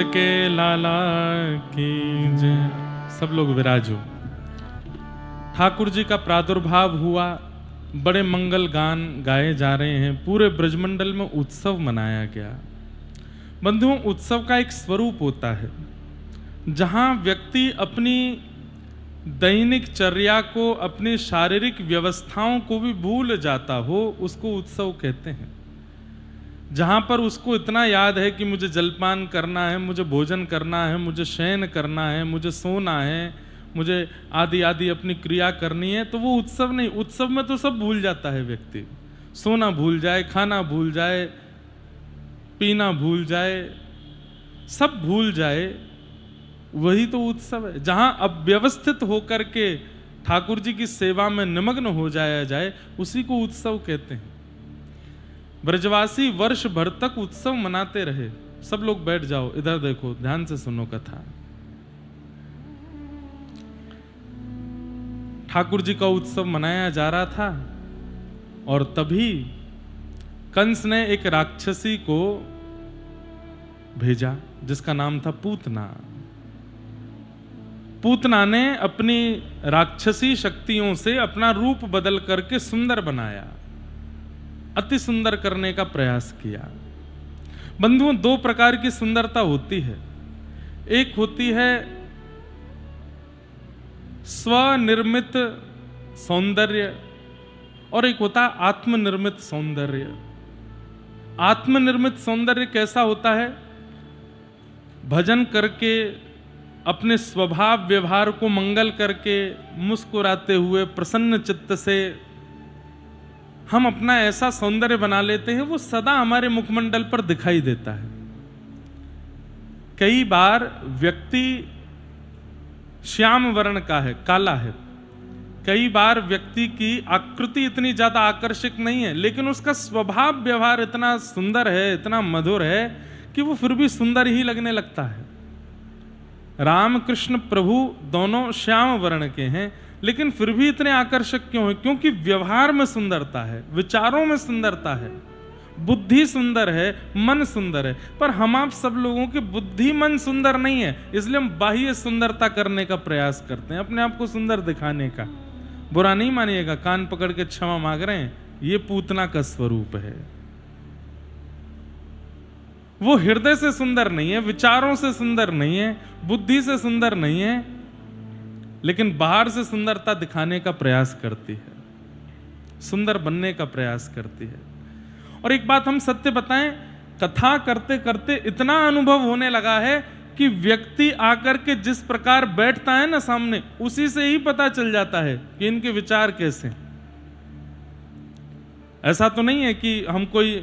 के लाला की जय। सब लोग विराजो। ठाकुर जी का प्रादुर्भाव हुआ, बड़े मंगल गान गाए जा रहे हैं, पूरे ब्रजमंडल में उत्सव मनाया गया। बंधुओं, उत्सव का एक स्वरूप होता है जहां व्यक्ति अपनी दैनिक चर्या को, अपनी शारीरिक व्यवस्थाओं को भी भूल जाता हो, उसको उत्सव कहते हैं। जहां पर उसको इतना याद है कि मुझे जलपान करना है, मुझे भोजन करना है, मुझे शयन करना है, मुझे सोना है, मुझे आदि आदि अपनी क्रिया करनी है, तो वो उत्सव नहीं। उत्सव में तो सब भूल जाता है व्यक्ति, सोना भूल जाए, खाना भूल जाए, पीना भूल जाए, सब भूल जाए, वही तो उत्सव है। जहां अव्यवस्थित होकर के ठाकुर जी की सेवा में निमग्न हो जाया जाए, उसी को उत्सव कहते हैं। ब्रजवासी वर्ष भर तक उत्सव मनाते रहे। सब लोग बैठ जाओ, इधर देखो, ध्यान से सुनो कथा। ठाकुर जी का उत्सव मनाया जा रहा था और तभी कंस ने एक राक्षसी को भेजा जिसका नाम था पूतना। पूतना ने अपनी राक्षसी शक्तियों से अपना रूप बदल करके सुंदर बनाया, अति सुंदर करने का प्रयास किया। बंधुओं, दो प्रकार की सुंदरता होती है। एक होती है स्वनिर्मित सौंदर्य और एक होता है आत्मनिर्मित सौंदर्य। आत्मनिर्मित सौंदर्य कैसा होता है? भजन करके, अपने स्वभाव व्यवहार को मंगल करके, मुस्कुराते हुए प्रसन्न चित्त से हम अपना ऐसा सौंदर्य बना लेते हैं, वो सदा हमारे मुखमंडल पर दिखाई देता है। कई बार व्यक्ति श्याम वर्ण का है, काला है, कई बार व्यक्ति की आकृति इतनी ज्यादा आकर्षक नहीं है, लेकिन उसका स्वभाव व्यवहार इतना सुंदर है, इतना मधुर है कि वो फिर भी सुंदर ही लगने लगता है। रामकृष्ण प्रभु दोनों श्याम वर्ण के हैं, लेकिन फिर भी इतने आकर्षक क्यों है? क्योंकि व्यवहार में सुंदरता है, विचारों में सुंदरता है, बुद्धि सुंदर है, मन सुंदर है। पर हम आप सब लोगों की बुद्धि मन सुंदर नहीं है, इसलिए हम बाह्य सुंदरता करने का प्रयास करते हैं, अपने आप को सुंदर दिखाने का। बुरा नहीं मानिएगा, कान पकड़ के क्षमा मांग रहे हैं, ये पूतना का स्वरूप है। वो हृदय से सुंदर नहीं है, विचारों से सुंदर नहीं है, बुद्धि से सुंदर नहीं है, लेकिन बाहर से सुंदरता दिखाने का प्रयास करती है, सुंदर बनने का प्रयास करती है। और एक बात हम सत्य बताएं, कथा करते करते इतना अनुभव होने लगा है कि व्यक्ति आकर के जिस प्रकार बैठता है ना सामने, उसी से ही पता चल जाता है कि इनके विचार कैसे हैं। ऐसा तो नहीं है कि हम कोई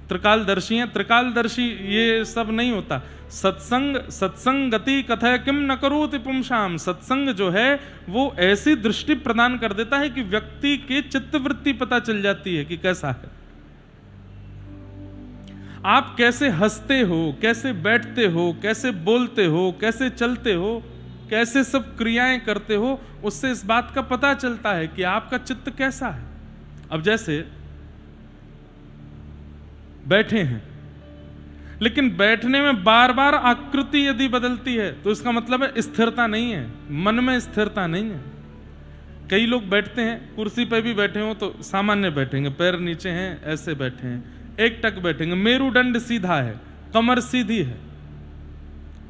त्रिकालदर्शी हैं, त्रिकालदर्शी ये सब नहीं होता। सत्संग गति कथय किम न करोति पुंसाम। सत्संग जो है वो ऐसी दृष्टि प्रदान कर देता है कि व्यक्ति के चित्तवृत्ति पता चल जाती है कि कैसा है। आप कैसे हंसते हो, कैसे बैठते हो, कैसे बोलते हो, कैसे चलते हो, कैसे सब क्रियाएं करते हो, उससे इस बात का पता चलता है कि आपका चित्त कैसा है। अब जैसे बैठे हैं, लेकिन बैठने में बार बार आकृति यदि बदलती है तो इसका मतलब है स्थिरता नहीं है, मन में स्थिरता नहीं है। कई लोग बैठते हैं, कुर्सी पर भी बैठे हो तो सामान्य बैठेंगे, पैर नीचे हैं, ऐसे बैठे हैं, एक टक बैठेंगे, मेरुदंड सीधा है, कमर सीधी है,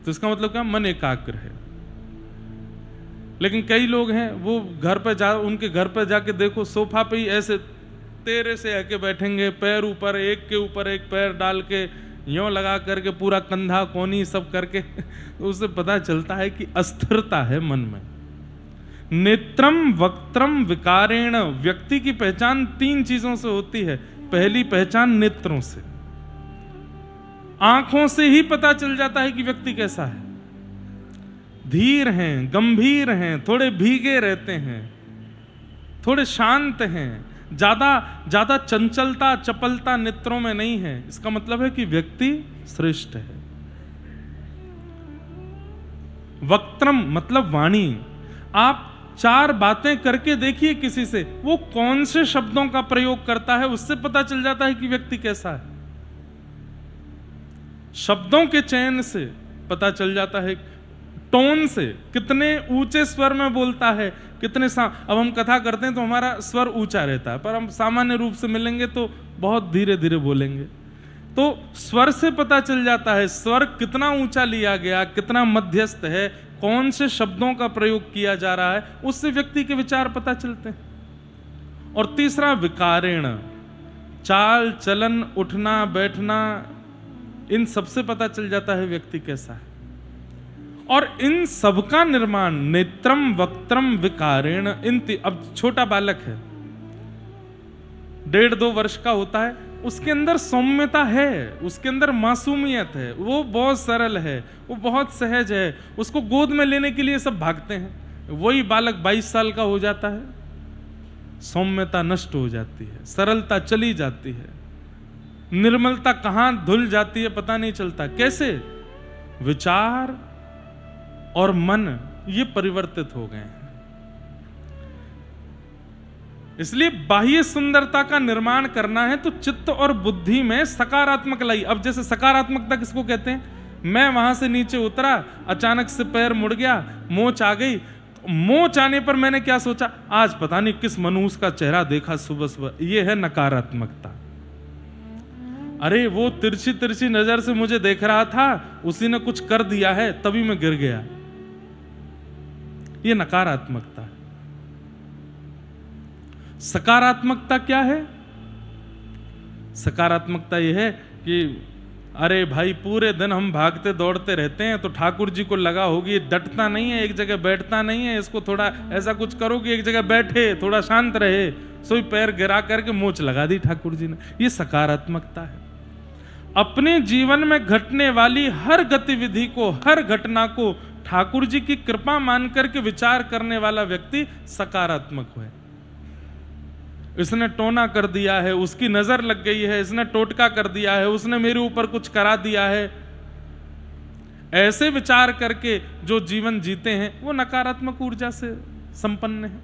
तो इसका मतलब क्या? मन एकाग्र है। लेकिन कई लोग हैं वो घर पर उनके घर पर जाके देखो, सोफा पे ही ऐसे तेरे से आके बैठेंगे, पैर ऊपर, एक के ऊपर एक पैर डाल के यों लगा करके, पूरा कंधा कोनी सब करके, तो उससे पता चलता है कि अस्थिरता है मन में। नेत्रम वक्त्रम विकारेण। व्यक्ति की पहचान तीन चीजों से होती है। पहली पहचान नेत्रों से, आंखों से ही पता चल जाता है कि व्यक्ति कैसा है। धीर हैं, गंभीर हैं, थोड़े भीगे रहते हैं, थोड़े शांत हैं, ज्यादा चंचलता चपलता नेत्रों में नहीं है, इसका मतलब है कि व्यक्ति श्रेष्ठ है। वक्त्रम मतलब वाणी। आप चार बातें करके देखिए किसी से, वो कौन से शब्दों का प्रयोग करता है, उससे पता चल जाता है कि व्यक्ति कैसा है। शब्दों के चयन से पता चल जाता है, टोन से, कितने ऊंचे स्वर में बोलता है, कितने अब हम कथा करते हैं तो हमारा स्वर ऊंचा रहता है, पर हम सामान्य रूप से मिलेंगे तो बहुत धीरे धीरे बोलेंगे। तो स्वर से पता चल जाता है स्वर कितना ऊंचा लिया गया, कितना मध्यस्थ है, कौन से शब्दों का प्रयोग किया जा रहा है, उससे व्यक्ति के विचार पता चलते हैं। और तीसरा विकारेण, चाल चलन, उठना बैठना, इन सबसे पता चल जाता है व्यक्ति कैसा है। और इन सबका निर्माण नेत्रम वक्त्रम विकारेण, अब छोटा बालक है, 1.5-2 वर्ष का होता है, उसके अंदर सौम्यता है, उसके अंदर मासूमियत है, वो बहुत सरल है, वो बहुत सहज है, उसको गोद में लेने के लिए सब भागते हैं। वही बालक 22 साल का हो जाता है, सौम्यता नष्ट हो जाती है, सरलता चली जाती है, निर्मलता कहां धुल जाती है पता नहीं चलता। कैसे? विचार और मन ये परिवर्तित हो गए हैं। इसलिए बाह्य सुंदरता का निर्माण करना है तो चित्त और बुद्धि में सकारात्मक लाई। अब जैसे सकारात्मकता किसको कहते हैं? मैं वहां से नीचे उतरा, अचानक से पैर मुड़ गया, मोच आ गई, मोच आने पर मैंने क्या सोचा, आज पता नहीं किस मनुष्य का चेहरा देखा सुबह सुबह, ये है नकारात्मकता। अरे वो तिरछी तिरछी नजर से मुझे देख रहा था, उसी ने कुछ कर दिया है तभी मैं गिर गया, ये नकारात्मकता है। सकारात्मकता क्या है? सकारात्मकता यह है कि अरे भाई पूरे दिन हम भागते दौड़ते रहते हैं तो ठाकुर जी को लगा होगी डटता नहीं है, एक जगह बैठता नहीं है, इसको थोड़ा ऐसा कुछ करो कि एक जगह बैठे, थोड़ा शांत रहे, सोई पैर गिरा करके मोच लगा दी ठाकुर जी ने। ये सकारात्मकता है। अपने जीवन में घटने वाली हर गतिविधि को, हर घटना को ठाकुर जी की कृपा मान करके विचार करने वाला व्यक्ति सकारात्मक है। इसने टोना कर दिया है, उसकी नजर लग गई है, इसने टोटका कर दिया है, उसने मेरे ऊपर कुछ करा दिया है, ऐसे विचार करके जो जीवन जीते हैं वो नकारात्मक ऊर्जा से संपन्न है।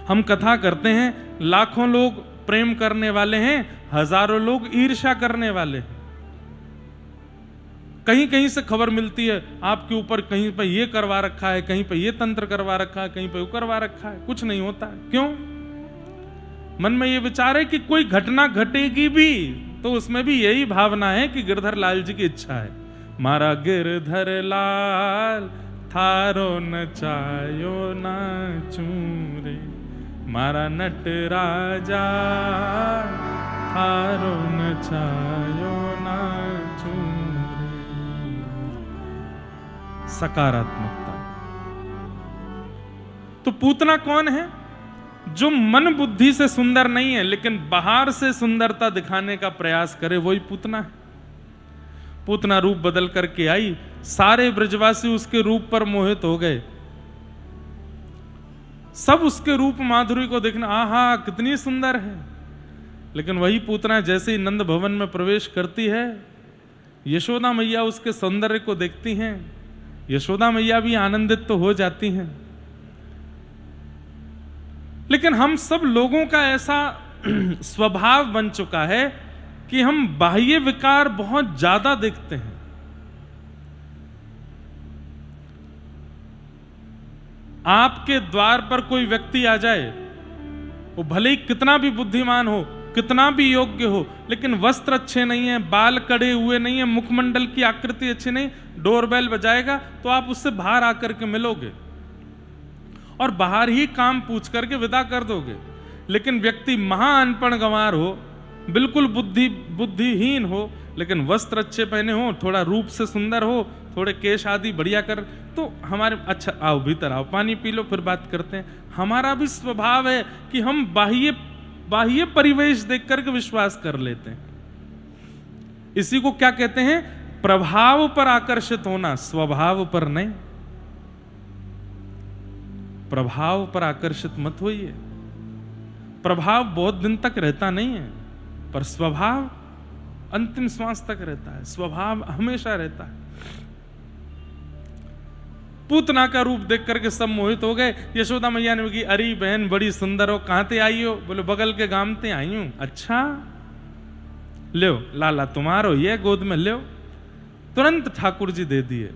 हम कथा करते हैं, लाखों लोग प्रेम करने वाले हैं, हजारों लोग ईर्ष्या करने वाले हैं। कहीं कहीं से खबर मिलती है आपके ऊपर, कहीं पर ये करवा रखा है, कहीं पर ये तंत्र करवा रखा है, कहीं पर वो करवा रखा है, कुछ नहीं होता है। क्यों? मन में ये विचार है कि कोई घटना घटेगी भी तो उसमें भी यही भावना है कि गिरधर लाल जी की इच्छा है, मारा गिरधर लाल थारो नचायो नाचूं रे, मारा नट राजा थारो नचायो नाचूं रे। सकारात्मकता। तो पूतना कौन है? जो मन बुद्धि से सुंदर नहीं है लेकिन बाहर से सुंदरता दिखाने का प्रयास करे, वही पूतना है। पूतना रूप बदल करके आई, सारे ब्रजवासी उसके रूप पर मोहित हो गए, सब उसके रूप माधुरी को देखना, आहा कितनी सुंदर है। लेकिन वही पूतना जैसे ही नंद भवन में प्रवेश करती है, यशोदा मैया उसके सौंदर्य को देखती हैं, यशोदा मैया भी आनंदित तो हो जाती हैं। लेकिन हम सब लोगों का ऐसा स्वभाव बन चुका है कि हम बाह्य विकार बहुत ज्यादा देखते हैं। आपके द्वार पर कोई व्यक्ति आ जाए, वो भले ही कितना भी बुद्धिमान हो, कितना भी योग्य हो, लेकिन वस्त्र अच्छे नहीं है, बाल कड़े हुए नहीं है, मुखमंडल की आकृति अच्छी नहीं, डोरबेल बजाएगा तो आप उससे बाहर आकर के मिलोगे और बाहर ही काम पूछ करके विदा कर दोगे। लेकिन व्यक्ति महा अनपढ़ गंवार हो, बिल्कुल बुद्धिहीन हो, लेकिन वस्त्र अच्छे पहने हो, थोड़ा रूप से सुंदर हो, थोड़े केश आदि बढ़िया कर, तो हमारे अच्छा आओ भीतर आओ, पानी पी लो, फिर बात करते हैं। हमारा भी स्वभाव है कि हम बाह्य परिवेश देख करके विश्वास कर लेते हैं। इसी को क्या कहते हैं? प्रभाव पर आकर्षित होना, स्वभाव पर नहीं। प्रभाव पर आकर्षित मत होइए। प्रभाव बहुत दिन तक रहता नहीं है, पर स्वभाव अंतिम श्वास तक रहता है, स्वभाव हमेशा रहता है। पूतना का रूप देख करके सब मोहित हो गए। यशोदा मैया ने कही, अरे बहन बड़ी सुंदर हो, कहां ते आई हो? बोले बगल के गांव ते आई हूं। अच्छा, लो लाला तुम्हारो ये गोद में लो। तुरंत ठाकुर जी दे दिए।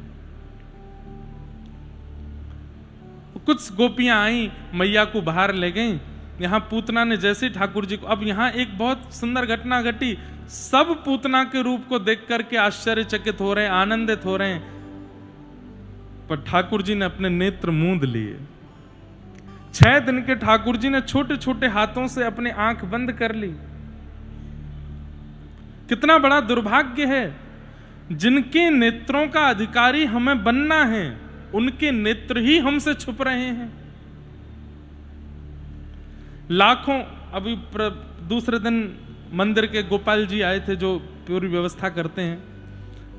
कुछ गोपियां आई, मैया को बाहर ले गईं। यहां पूतना ने जैसे ठाकुर जी को, अब यहां एक बहुत सुंदर घटना घटी। सब पूतना के रूप को देख करके आश्चर्यचकित हो रहे हैं, आनंदित हो रहे हैं, पर ठाकुर जी ने अपने नेत्र मूंद लिए। 6 दिन के ठाकुर जी ने छोटे छोटे हाथों से अपने आंख बंद कर ली। कितना बड़ा दुर्भाग्य है। जिनके नेत्रों का अधिकारी हमें बनना है, उनके नेत्र ही हमसे छुप रहे हैं। लाखों, अभी दूसरे दिन मंदिर के गोपाल जी आए थे जो पूरी व्यवस्था करते हैं।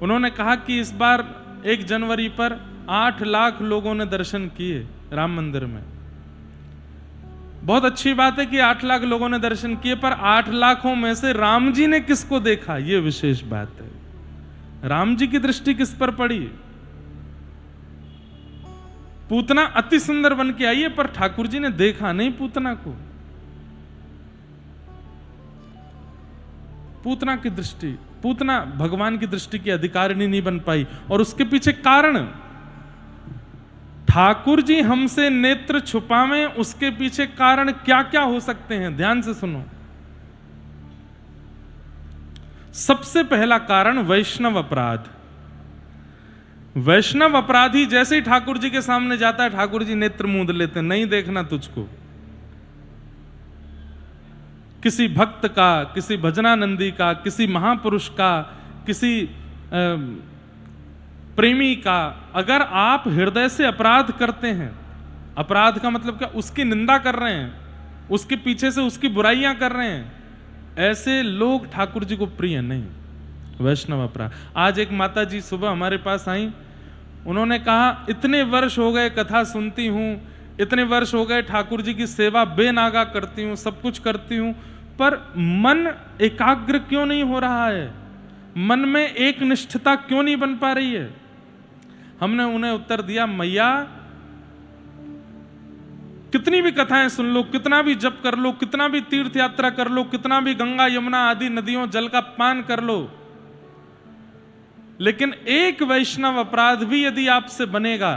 उन्होंने कहा कि इस बार 1 जनवरी पर 8 लाख लोगों ने दर्शन किए राम मंदिर में। बहुत अच्छी बात है कि 8 लाख लोगों ने दर्शन किए, पर 8 लाखों में से राम जी ने किसको देखा, यह विशेष बात है। राम जी की दृष्टि किस पर पड़ी? पूतना अति सुंदर बन के आई है, पर ठाकुर जी ने देखा नहीं पूतना को। पूतना की दृष्टि, पूतना भगवान की दृष्टि की अधिकारिणी नहीं बन पाई। और उसके पीछे कारण, ठाकुर जी हमसे नेत्र छुपावें, उसके पीछे कारण क्या क्या हो सकते हैं, ध्यान से सुनो। सबसे पहला कारण वैष्णव अपराध। वैष्णव अपराधी जैसे ही ठाकुर जी के सामने जाता है, ठाकुर जी नेत्र मूंद लेते, नहीं देखना तुझको। किसी भक्त का, किसी भजनानंदी का, किसी महापुरुष का, किसी प्रेमी का, अगर आप हृदय से अपराध करते हैं, अपराध का मतलब क्या, उसकी निंदा कर रहे हैं, उसके पीछे से उसकी बुराइयां कर रहे हैं, ऐसे लोग ठाकुर जी को प्रिय नहीं। वैष्णव अपराध। आज एक माता जी सुबह हमारे पास आई, उन्होंने कहा इतने वर्ष हो गए कथा सुनती हूं, इतने वर्ष हो गए ठाकुर जी की सेवा बेनागा करती हूं, सब कुछ करती हूं, पर मन एकाग्र क्यों नहीं हो रहा है, मन में एक निष्ठता क्यों नहीं बन पा रही है। हमने उन्हें उत्तर दिया, मैया कितनी भी कथाएं सुन लो, कितना भी जप कर लो, कितना भी तीर्थ यात्रा कर लो, कितना भी गंगा यमुना आदि नदियों जल का पान कर लो, लेकिन एक वैष्णव अपराध भी यदि आपसे बनेगा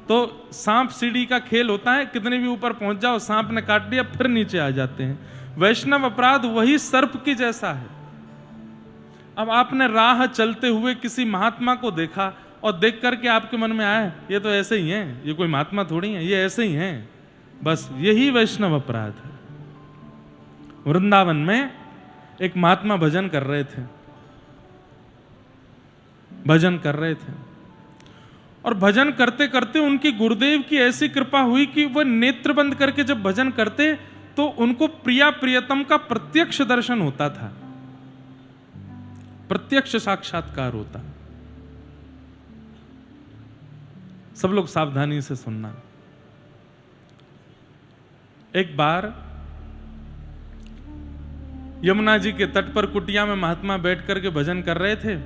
तो सांप सीढ़ी का खेल होता है, कितने भी ऊपर पहुंच जाओ, सांप ने काट दिया फिर नीचे आ जाते हैं। वैष्णव अपराध वही सर्प की जैसा है। अब आपने राह चलते हुए किसी महात्मा को देखा और देख करके आपके मन में आया ये तो ऐसे ही हैं, ये कोई महात्मा थोड़ी है, ये ऐसे ही हैं, बस यही वैष्णव अपराध है। वृंदावन में एक महात्मा भजन कर रहे थे, और भजन करते करते उनकी गुरुदेव की ऐसी कृपा हुई कि वह नेत्र बंद करके जब भजन करते तो उनको प्रिया प्रियतम का प्रत्यक्ष दर्शन होता था, प्रत्यक्ष साक्षात्कार होता। सब लोग सावधानी से सुनना। एक बार यमुना जी के तट पर कुटिया में महात्मा बैठ करके भजन कर रहे थे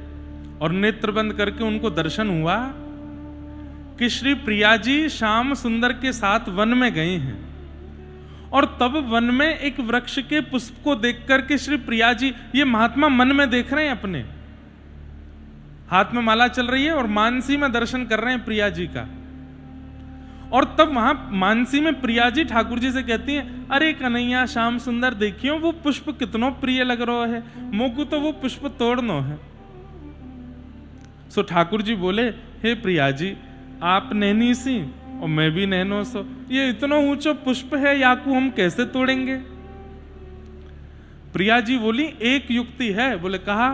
और नेत्र बंद करके उनको दर्शन हुआ कि श्री प्रिया जी श्याम सुंदर के साथ वन में गए हैं, और तब वन में एक वृक्ष के पुष्प को देख करके श्री प्रिया जी, ये महात्मा मन में देख रहे हैं, अपने हाथ में माला चल रही है और मानसी में दर्शन कर रहे हैं प्रिया जी का। और तब वहां मानसी में प्रिया जी ठाकुर जी से कहती हैं, अरे कन्हैया श्याम सुंदर देखियो वो पुष्प कितनो प्रिय लग रहा है, मोकू तो वो पुष्प तोड़नो है। सो ठाकुर जी बोले, हे प्रिया जी आप नैनी सी और मैं भी नैनो सो, ये इतना ऊंचो पुष्प है, याकू हम कैसे तोड़ेंगे। प्रिया जी बोली, एक युक्ति है। बोले कहा,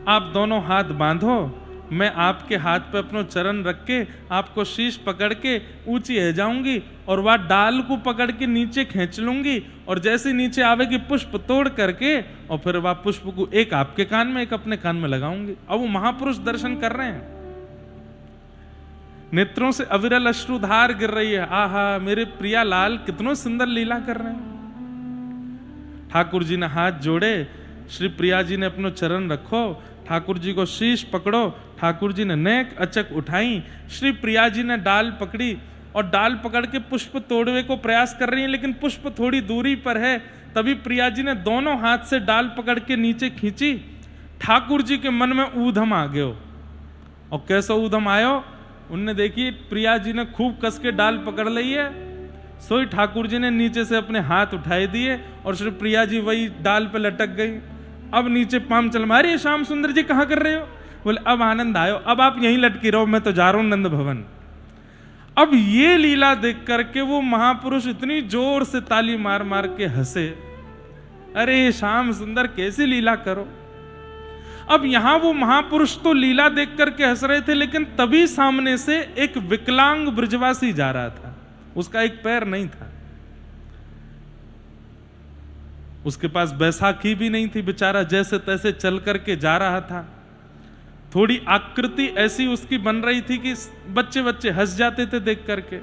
आप दोनों हाथ बांधो, मैं आपके हाथ पे अपना चरण रख के आपको शीश पकड़ के ऊंची है जाऊंगी और वह डाल को पकड़ के नीचे खींच लूंगी, और जैसे नीचे आवेगी पुष्प तोड़ करके और फिर वह पुष्प को एक आपके कान में एक अपने कान में लगाऊंगी। अब वो महापुरुष दर्शन कर रहे हैं, नेत्रों से अविरल अश्रुधार गिर रही है, आहा मेरे प्रिया लाल कितनों सुंदर लीला कर रहे हैं। ठाकुर जी ने हाथ जोड़े, श्री प्रिया जी ने अपनो चरण रखो, ठाकुर जी को शीश पकड़ो, ठाकुर जी ने नेक अचक उठाई, श्री प्रिया जी ने डाल पकड़ी और डाल पकड़ के पुष्प तोड़ने को प्रयास कर रही हैं, लेकिन पुष्प थोड़ी दूरी पर है। तभी प्रिया जी ने दोनों हाथ से डाल पकड़ के नीचे खींची ठाकुर जी के मन में ऊधम आ गयो। और कैसा ऊधम आयो, उनने देखी प्रिया जी ने खूब कस के डाल पकड़ ली है, सोई ठाकुर जी ने नीचे से अपने हाथ उठाए दिए और श्री प्रिया जी वही डाल पे लटक गई। अब नीचे पाम चल मारी, श्याम सुंदर जी कहाँ कर रहे हो? बोले अब आनंद आयो, अब आप यहीं लटकी रहो, मैं तो जा रहा हूं नंद भवन। अब ये लीला देख करके वो महापुरुष इतनी जोर से ताली मार मार के हंसे, अरे श्याम सुंदर कैसी लीला करो। अब यहां वो महापुरुष तो लीला देख करके हंस रहे थे, लेकिन तभी सामने से एक विकलांग ब्रजवासी जा रहा था, उसका एक पैर नहीं था, उसके पास बैसाखी भी नहीं थी, बेचारा जैसे तैसे चल करके जा रहा था। थोड़ी आकृति ऐसी उसकी बन रही थी कि बच्चे बच्चे हंस जाते थे देख करके।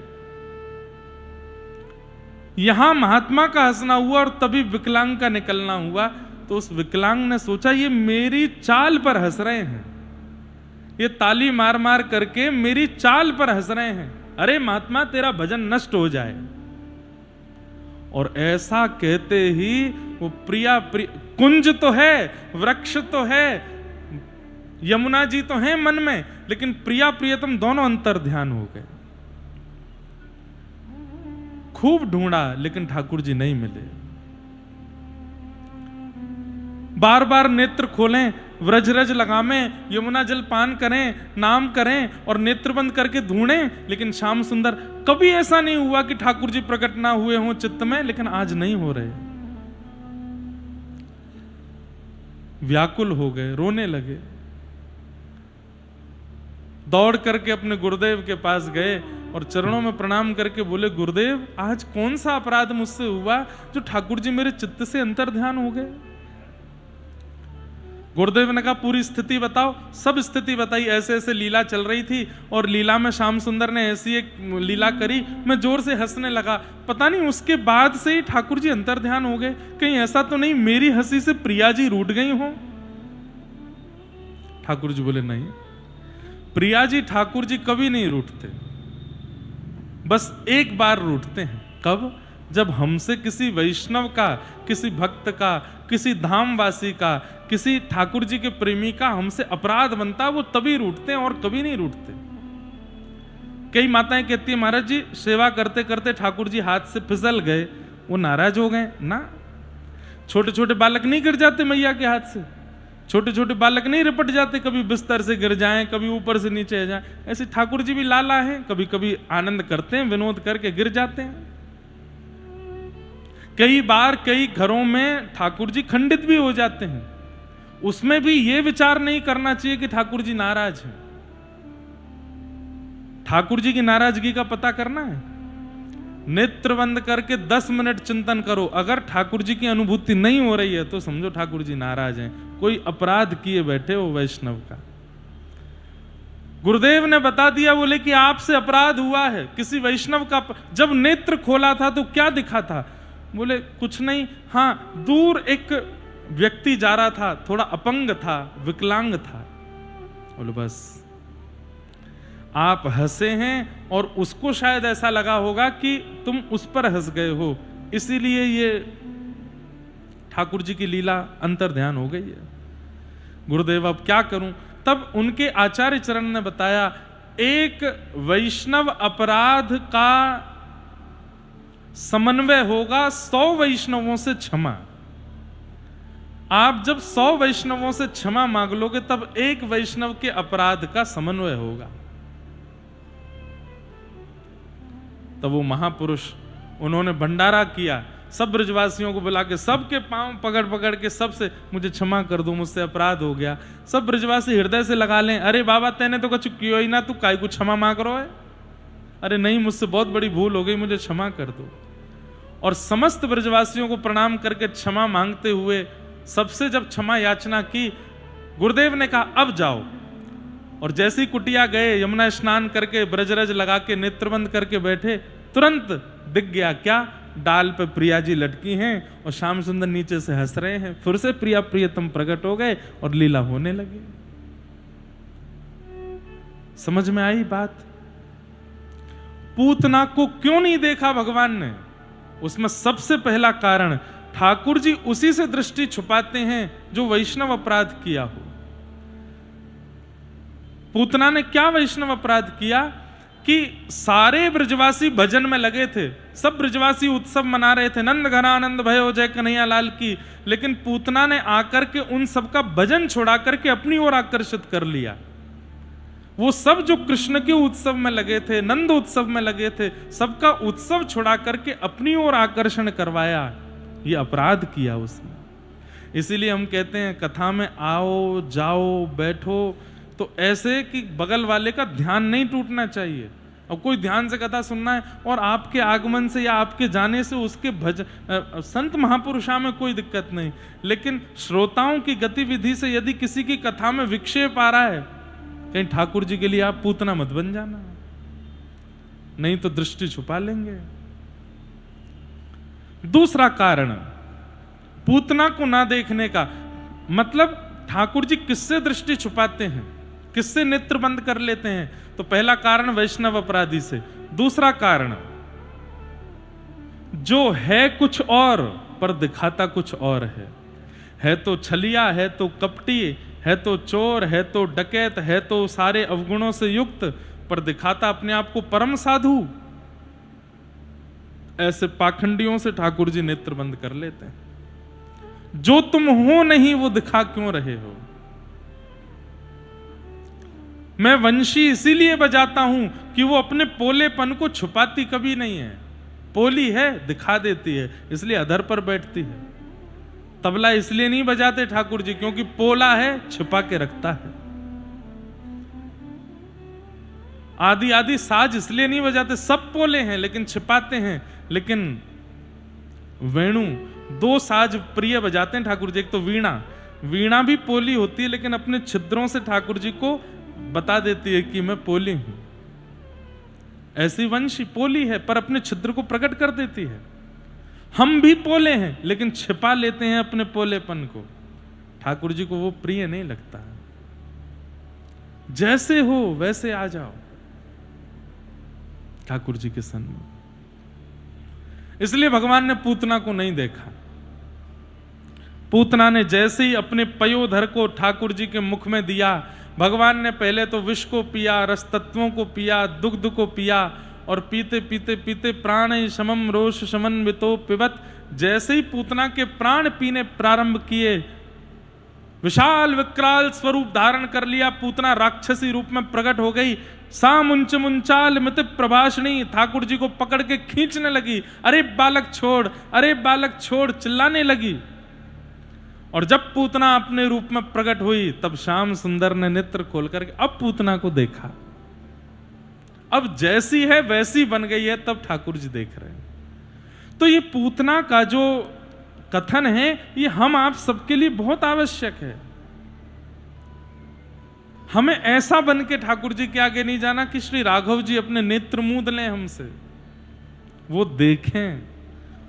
यहां महात्मा का हंसना हुआ और तभी विकलांग का निकलना हुआ, तो उस विकलांग ने सोचा ये मेरी चाल पर हंस रहे हैं, ये ताली मार मार करके मेरी चाल पर हंस रहे हैं, अरे महात्मा तेरा भजन नष्ट हो जाए। और ऐसा कहते ही वो प्रिया कुंज तो है, वृक्ष तो है, यमुना जी तो हैं मन में, लेकिन प्रिया प्रियतम दोनों अंतर ध्यान हो गए। खूब ढूंढा लेकिन ठाकुर जी नहीं मिले। बार बार नेत्र खोलें, व्रजरज लगामें, यमुना जल पान करें, नाम करें और नेत्र बंद करके ढूंढें, लेकिन श्याम सुंदर कभी ऐसा नहीं हुआ कि ठाकुर जी प्रकट ना हुए हों चित्त में, लेकिन आज नहीं हो रहे। व्याकुल हो गए, रोने लगे, दौड़ करके अपने गुरुदेव के पास गए और चरणों में प्रणाम करके बोले, गुरुदेव आज कौन सा अपराध मुझसे हुआ जो ठाकुर जी मेरे चित्त से अंतर ध्यान हो गए? गुरुदेव ने कहा पूरी स्थिति बताओ। सब स्थिति बताई, ऐसे ऐसे लीला चल रही थी और लीला में श्याम सुंदर ने ऐसी एक लीला करी, मैं जोर से हंसने लगा, पता नहीं उसके बाद से ही ठाकुर जी अंतर ध्यान हो गए, कहीं ऐसा तो नहीं मेरी हंसी से प्रिया जी रूठ गई हो? ठाकुर जी बोले नहीं, प्रिया जी ठाकुर जी कभी नहीं रूठते, बस एक बार रूठते हैं। कब? जब हमसे किसी वैष्णव का, किसी भक्त का, किसी धामवासी का, किसी ठाकुर जी के प्रेमी का हमसे अपराध बनता, वो तभी रूठते हैं और कभी नहीं रूठते। कई माताएं कहती है महाराज जी सेवा करते करते ठाकुर जी हाथ से फिसल गए, वो नाराज हो गए ना। छोटे छोटे बालक नहीं गिर जाते मैया के हाथ से, छोटे छोटे बालक नहीं रिपट जाते, कभी बिस्तर से गिर जाएं, कभी ऊपर से नीचे जाएं। ऐसे ठाकुर जी भी लाला हैं, कभी कभी आनंद करते हैं, विनोद करके गिर जाते हैं। कई बार कई घरों में ठाकुर जी खंडित भी हो जाते हैं, उसमें भी ये विचार नहीं करना चाहिए कि ठाकुर जी नाराज हैं। ठाकुर जी की नाराजगी का पता करना है, नेत्र बंद करके 10 मिनट चिंतन करो, अगर ठाकुर जी की अनुभूति नहीं हो रही है तो समझो ठाकुर जी नाराज हैं, कोई अपराध किए बैठे हो वैष्णव का। गुरुदेव ने बता दिया, बोले कि आपसे अपराध हुआ है किसी वैष्णव का। जब नेत्र खोला था तो क्या दिखा था? बोले कुछ नहीं, हाँ दूर एक व्यक्ति जा रहा था, थोड़ा अपंग था, विकलांग था। बोले बस आप हंसे हैं और उसको शायद ऐसा लगा होगा कि तुम उस पर हंस गए हो, इसीलिए ये ठाकुर जी की लीला अंतर ध्यान हो गई है। गुरुदेव अब क्या करूं? तब उनके आचार्य चरण ने बताया, एक वैष्णव अपराध का समन्वय होगा 100 वैष्णवों से क्षमा। आप जब 100 वैष्णवों से क्षमा मांग लोगे तब एक वैष्णव के अपराध का समन्वय होगा। तब वो महापुरुष उन्होंने भंडारा किया, सब ब्रजवासियों को बुला के सबके पांव पकड़ पकड़ के सबसे मुझे क्षमा कर दो, मुझसे अपराध हो गया। सब ब्रजवासी हृदय से लगा लें, अरे बाबा तेने तो कुछ किया ही ना, तू काहे को क्षमा मांग रहा है? अरे नहीं, मुझसे बहुत बड़ी भूल हो गई, मुझे क्षमा कर दो। और समस्त ब्रजवासियों को प्रणाम करके क्षमा मांगते हुए सबसे जब क्षमा याचना की, गुरुदेव ने कहा अब जाओ। और जैसी कुटिया गए, यमुना स्नान करके ब्रजरज लगा के नेत्रबंद करके बैठे, तुरंत दिख गया क्या? डाल पे प्रिया जी लटकी हैं और श्याम सुंदर नीचे से हंस रहे हैं। फिर से प्रिया प्रियतम प्रकट हो गए और लीला होने लगी। समझ में आई बात? पूतना को क्यों नहीं देखा भगवान ने? उसमें सबसे पहला कारण ठाकुर जी उसी से दृष्टि छुपाते हैं जो वैष्णव अपराध किया हो। पूतना ने क्या वैष्णव अपराध किया कि सारे ब्रजवासी भजन में लगे थे, सब ब्रजवासी उत्सव मना रहे थे, नंद घन आनंद भयो जय कन्हैया लाल की, लेकिन पूतना ने आकर के उन सबका भजन छोड़ा करके अपनी ओर आकर्षित कर लिया। वो सब जो कृष्ण के उत्सव में लगे थे, नंद उत्सव में लगे थे, सबका उत्सव छोड़ा करके अपनी ओर आकर्षण करवाया। ये अपराध किया उसने। इसीलिए हम कहते हैं कथा में आओ जाओ बैठो तो ऐसे कि बगल वाले का ध्यान नहीं टूटना चाहिए। अब कोई ध्यान से कथा सुनना है और आपके आगमन से या आपके जाने से उसके संत महापुरुषा में कोई दिक्कत नहीं, लेकिन श्रोताओं की गतिविधि से यदि किसी की कथा में विक्षेप आ रहा है, कहीं ठाकुर जी के लिए आप पूतना मत बन जाना, नहीं तो दृष्टि छुपा लेंगे। दूसरा कारण पूतना को ना देखने का मतलब ठाकुर जी किससे दृष्टि छुपाते हैं, किससे नेत्र बंद कर लेते हैं? तो पहला कारण वैष्णव अपराधी से। दूसरा कारण जो है कुछ और पर दिखाता कुछ और है तो छलिया, है तो कपटी, है तो चोर, है तो डकैत, है तो सारे अवगुणों से युक्त, पर दिखाता अपने आप को परम साधु। ऐसे पाखंडियों से ठाकुर जी नेत्र बंद कर लेते हैं। जो तुम हो नहीं वो दिखा क्यों रहे हो? मैं वंशी इसीलिए बजाता हूं कि वो अपने पोलेपन को छुपाती कभी नहीं है। पोली है दिखा देती है, इसलिए अधर पर बैठती है। तबला इसलिए नहीं बजाते ठाकुर जी क्योंकि पोला है, छिपा के रखता है। आदि आदि साज इसलिए नहीं बजाते, सब पोले हैं लेकिन छिपाते हैं। लेकिन वेणु, दो साज प्रिय बजाते हैं ठाकुर जी। एक तो वीणा, वीणा भी पोली होती है लेकिन अपने छिद्रों से ठाकुर जी को बता देती है कि मैं पोली हूं। ऐसी वंशी पोली है पर अपने छिद्र को प्रकट कर देती है। हम भी पोले हैं लेकिन छिपा लेते हैं अपने पोलेपन को। ठाकुर जी को वो प्रिय नहीं लगता। जैसे हो वैसे आ जाओ ठाकुर जी के सन्मुख। इसलिए भगवान ने पूतना को नहीं देखा। पूतना ने जैसे ही अपने पयोधर को ठाकुर जी के मुख में दिया, भगवान ने पहले तो विष को पिया, रस तत्वों को पिया, दुग्ध को पिया, और पीते पीते पीते प्राण शमम रोष शमन वितो पिबत। जैसे ही पूतना के प्राण पीने प्रारंभ किए, विशाल विकराल स्वरूप धारण कर लिया। पूतना राक्षसी रूप में प्रकट हो गई। सा मुंच मुंचाल मित प्रभाषणी, ठाकुर जी को पकड़ के खींचने लगी। अरे बालक छोड़, अरे बालक छोड़, चिल्लाने लगी। और जब पूतना अपने रूप में प्रकट हुई तब श्याम सुंदर ने नेत्र खोल करके अब पूतना को देखा। अब जैसी है वैसी बन गई है, तब ठाकुर जी देख रहे हैं। तो ये पूतना का जो कथन है ये हम आप सबके लिए बहुत आवश्यक है। हमें ऐसा बन के ठाकुर जी के आगे नहीं जाना कि श्री राघव जी अपने नेत्र मूंद लें हमसे, वो देखें,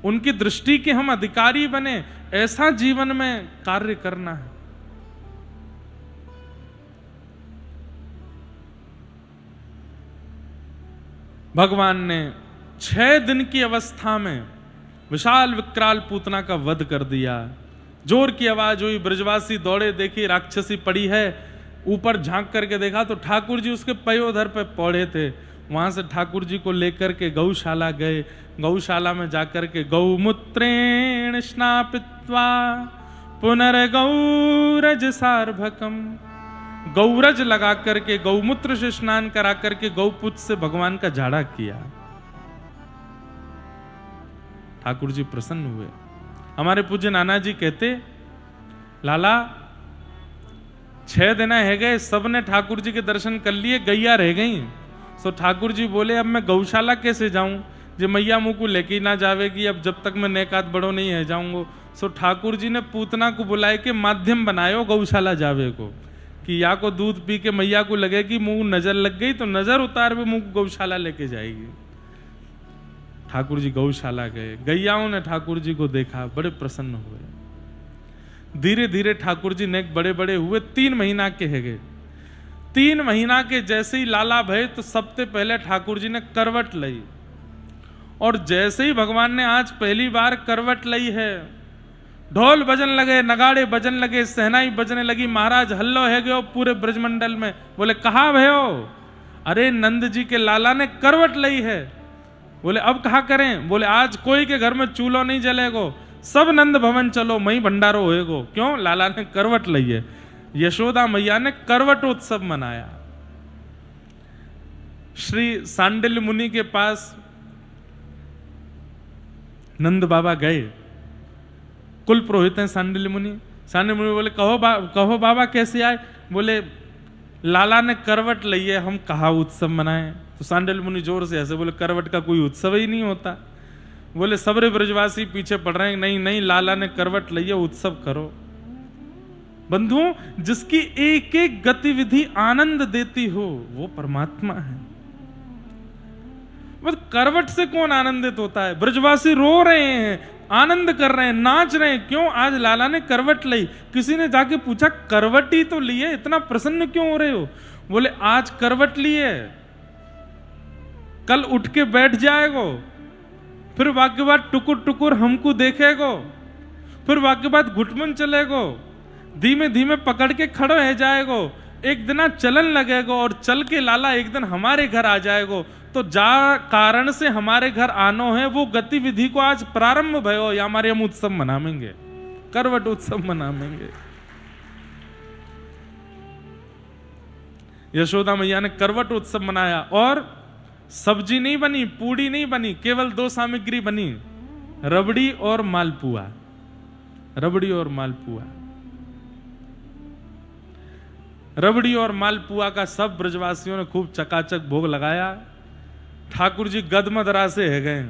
उनकी दृष्टि के हम अधिकारी बने। ऐसा जीवन में कार्य करना है। भगवान ने 6 दिन की अवस्था में विशाल विकराल पूतना का वध कर दिया। जोर की आवाज हुई, ब्रजवासी दौड़े, देखी राक्षसी पड़ी है। ऊपर झांक करके देखा तो ठाकुर जी उसके पयोधर पे पौड़े थे। वहां से ठाकुर जी को लेकर के गौशाला गए। गौशाला में जाकर के गौमूत्रेण स्नापित्वा पुनर्गौरज सार्भकम, गौरज लगा करके गौमूत्र से स्नान करा करके गौपुत्र से भगवान का झाड़ा किया। ठाकुर जी प्रसन्न हुए। हमारे पूज्य नाना जी कहते, लाला 6 दिन है गए, सबने ठाकुर जी के दर्शन कर लिए, गैया रह गई। सो ठाकुर जी बोले अब मैं गौशाला कैसे जाऊं, जे मैया मुँह को लेके ना जावेगी, अब जब तक मैं नेकात बड़ो नहीं है जाऊंगो। सो ठाकुर जी ने पूतना को बुलाए के माध्यम बनायो गौशाला जावे को, कि या को दूध पी के मैया को लगेगी मुंह नजर लग गई तो नजर उतार भी मुंह गौशाला लेके जाएगी। ठाकुर जी गौशाला गए। गैयाओं ने ठाकुर जी को देखा, बड़े प्रसन्न हुए। धीरे धीरे ठाकुर जी नेक बड़े बड़े हुए। 3 महीना के है गए। 3 महीना के जैसे ही लाला भय तो सबसे पहले ठाकुर जी ने करवट ली। और जैसे ही भगवान ने आज पहली बार करवट ली है ढोल बजन लगे, नगाड़े बजन लगे, सहनाई बजने लगी। महाराज हल्लो है गयो पूरे ब्रजमंडल में। बोले कहाँ भयो? अरे नंद जी के लाला ने करवट ली है। बोले अब कहा करें? बोले आज कोई के घर में चूल्हो नहीं जलेगो, सब नंद भवन चलो, मई भंडारो होएगो। क्यों? लाला ने करवट ली है। यशोदा मैया ने करवट उत्सव मनाया। श्री सांडिल्य मुनि के पास नंद बाबा गए। कुल पुरोहित हैं सांडिल्य मुनि। सांडिल्य मुनि बोले कहो बाबा कैसे आए? बोले लाला ने करवट ली है, हम कहा उत्सव मनाएं। तो सांडिल्य मुनि जोर से ऐसे बोले करवट का कोई उत्सव ही नहीं होता। बोले सबरे ब्रजवासी पीछे पड़ रहे हैं, नहीं नहीं लाला ने करवट ली है, उत्सव करो। बंधुओं, जिसकी एक एक गतिविधि आनंद देती हो वो परमात्मा है। मतलब करवट से कौन आनंदित होता है? ब्रजवासी रो रहे हैं, आनंद कर रहे हैं, नाच रहे हैं। क्यों? आज लाला ने करवट ली। किसी ने जाके पूछा करवट ही तो ली है, इतना प्रसन्न क्यों हो रहे हो? बोले आज करवट ली है, कल उठ के बैठ जाएगो, फिर वाक्य बाद टुकुर टुकुर हमको देखेगो, फिर वाक्य बाद घुटमन चलेगो, धीमे धीमे पकड़ के खड़े रह जाएगो, एक दिन चलन लगेगो और चल के लाला एक दिन हमारे घर आ जाएगो। तो जा कारण से हमारे घर आनो है वो गतिविधि को आज प्रारंभ भयो, या हमारे हम उत्सव मनाएंगे, करवट उत्सव मनाएंगे। यशोदा मैया ने करवट उत्सव मनाया और सब्जी नहीं बनी, पूड़ी नहीं बनी, केवल 2 सामग्री बनी, रबड़ी और मालपुआ। रबड़ी और मालपुआ, रबड़ी और मालपुआ का सब ब्रजवासियों ने खूब चकाचक भोग लगाया। ठाकुर जी गदमदरा से है गए।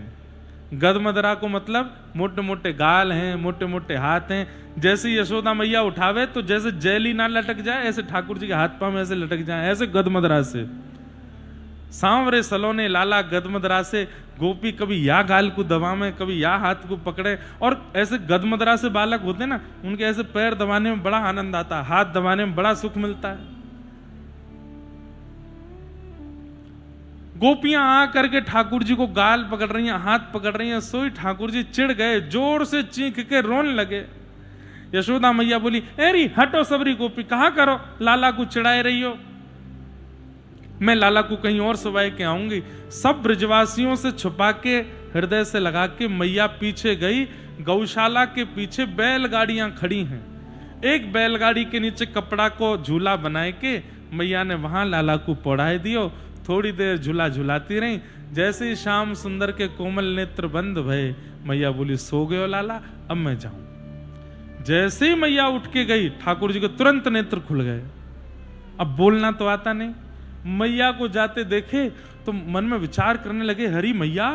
गदमदरा को मतलब मोटे मोटे गाल हैं, मोटे मोटे हाथ हैं। जैसे यशोदा मैया उठावे तो जैसे जैली ना लटक जाए, ऐसे ठाकुर जी के हाथ पांव ऐसे लटक जाए, ऐसे गदमदरा से। सांवरे सलोने लाला गदमदरा से। गोपी कभी या गाल को दबा में, कभी या हाथ को पकड़े। और ऐसे गदमदरा से बालक होते ना, उनके ऐसे पैर दबाने में बड़ा आनंद आता है, हाथ दबाने में बड़ा सुख मिलता है। गोपियां आ करके ठाकुर जी को गाल पकड़ रही हैं, हाथ पकड़ रही हैं। सोई ठाकुर जी चिढ़ गए, जोर से चीख के रोने लगे। यशोदा मैया बोली एरी हटो सबरी गोपी, कहा करो लाला को चिढ़ाए रही हो, मैं लाला को कहीं और सुबह के आऊंगी। सब ब्रजवासियों से छुपा के हृदय से लगा के मैया पीछे गई। गौशाला के पीछे बैलगाड़ियां खड़ी हैं। एक बैलगाड़ी के नीचे कपड़ा को झूला बनाए के मैया ने वहां लाला को पौड़ाए दियो। थोड़ी देर झूला झुलाती रही। जैसे ही श्याम सुंदर के कोमल नेत्र बंद भये, मैया बोली सो गयो लाला, अब मैं जाऊं। जैसे ही मैया उठ के गई, ठाकुर जी के तुरंत नेत्र खुल गए। अब बोलना तो आता नहीं। मैया को जाते देखे तो मन में विचार करने लगे, हरी मैया,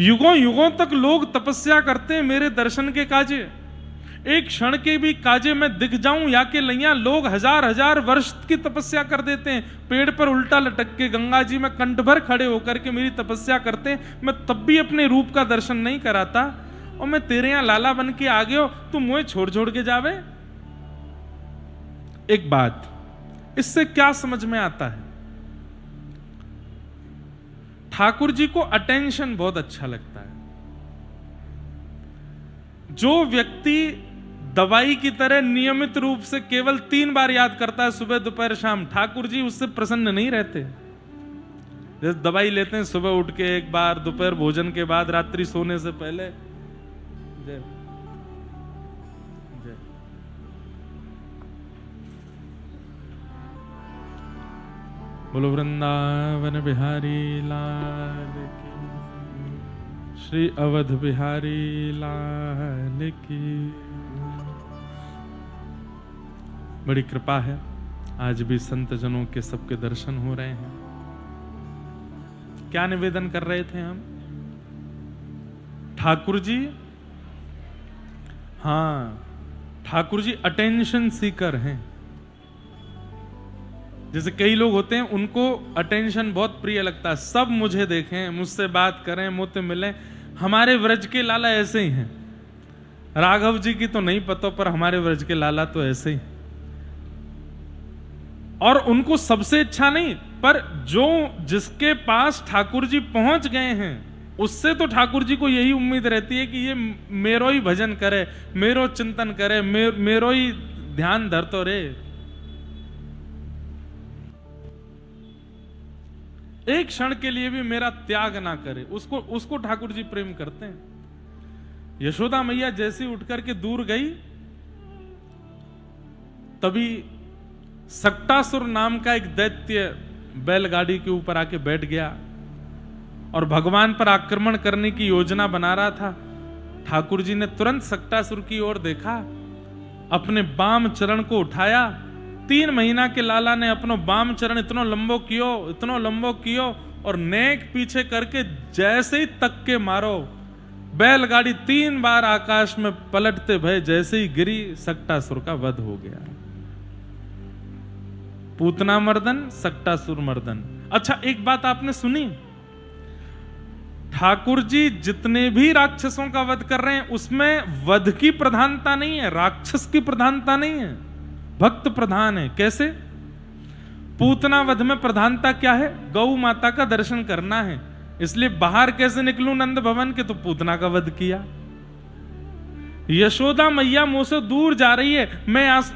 युगों युगों तक लोग तपस्या करते हैं मेरे दर्शन के काजे, एक क्षण के भी काजे में दिख जाऊं या के लैया लोग हजार हजार वर्ष की तपस्या कर देते हैं। पेड़ पर उल्टा लटक के गंगा जी में कंठ भर खड़े होकर के मेरी तपस्या करते हैं, मैं तब भी अपने रूप का दर्शन नहीं कराता। और मैं तेरे यहां लाला बन के आ गयो, तू मुझे छोड़ छोड़ के जावे। एक बात, इससे क्या समझ में आता है? ठाकुर जी को अटेंशन बहुत अच्छा लगता है। जो व्यक्ति दवाई की तरह नियमित रूप से केवल 3 बार याद करता है, सुबह दोपहर शाम, ठाकुर जी उससे प्रसन्न नहीं रहते। जैसे दवाई लेते हैं सुबह उठ के एक बार, दोपहर भोजन के बाद, रात्रि सोने से पहले। जय जय। बोलो वृंदावन बिहारी लाल की, श्री अवध बिहारी लाल की। बड़ी कृपा है, आज भी संत जनों के सबके दर्शन हो रहे हैं। क्या निवेदन कर रहे थे हम? ठाकुर जी, हाँ, ठाकुर जी अटेंशन सीकर हैं। जैसे कई लोग होते हैं, उनको अटेंशन बहुत प्रिय लगता है, सब मुझे देखें, मुझसे बात करें, मुझसे मिलें। हमारे व्रज के लाला ऐसे ही हैं। राघव जी की तो नहीं पता, पर हमारे व्रज के लाला तो ऐसे ही। और उनको सबसे अच्छा नहीं, पर जो जिसके पास ठाकुर जी पहुंच गए हैं उससे तो ठाकुर जी को यही उम्मीद रहती है कि ये मेरो ही भजन करे, मेरो चिंतन करे, मेरो ही ध्यान धरतो रे। एक क्षण के लिए भी मेरा त्याग ना करे, उसको ठाकुर जी प्रेम करते हैं। यशोदा मैया जैसी उठ करके दूर गई, तभी सक्टासुर नाम का एक दैत्य बैलगाड़ी के ऊपर आके बैठ गया और भगवान पर आक्रमण करने की योजना बना रहा था। ठाकुर जी ने तुरंत सक्टासुर की ओर देखा, अपने बाम चरण को उठाया। 3 महीना के लाला ने अपनो बाम चरण इतनो लंबो कियो और नेक पीछे करके जैसे ही तक के मारो, बैलगाड़ी 3 बार आकाश में पलटते भय जैसे ही गिरी, सक्टासुर का वध हो गया। पूतना मर्दन, सक्टासुर मर्दन। अच्छा, एक बात आपने सुनी, ठाकुर जी जितने भी राक्षसों का वध कर रहे हैं उसमें वध की प्रधानता नहीं है, राक्षस की प्रधानता नहीं है, भक्त प्रधान है। कैसे? पूतना वध में प्रधानता क्या है? गौ माता का दर्शन करना है, इसलिए बाहर कैसे निकलूं नंद भवन के, तो पूतना का वध किया। यशोदा मैया मुझसे दूर जा रही है,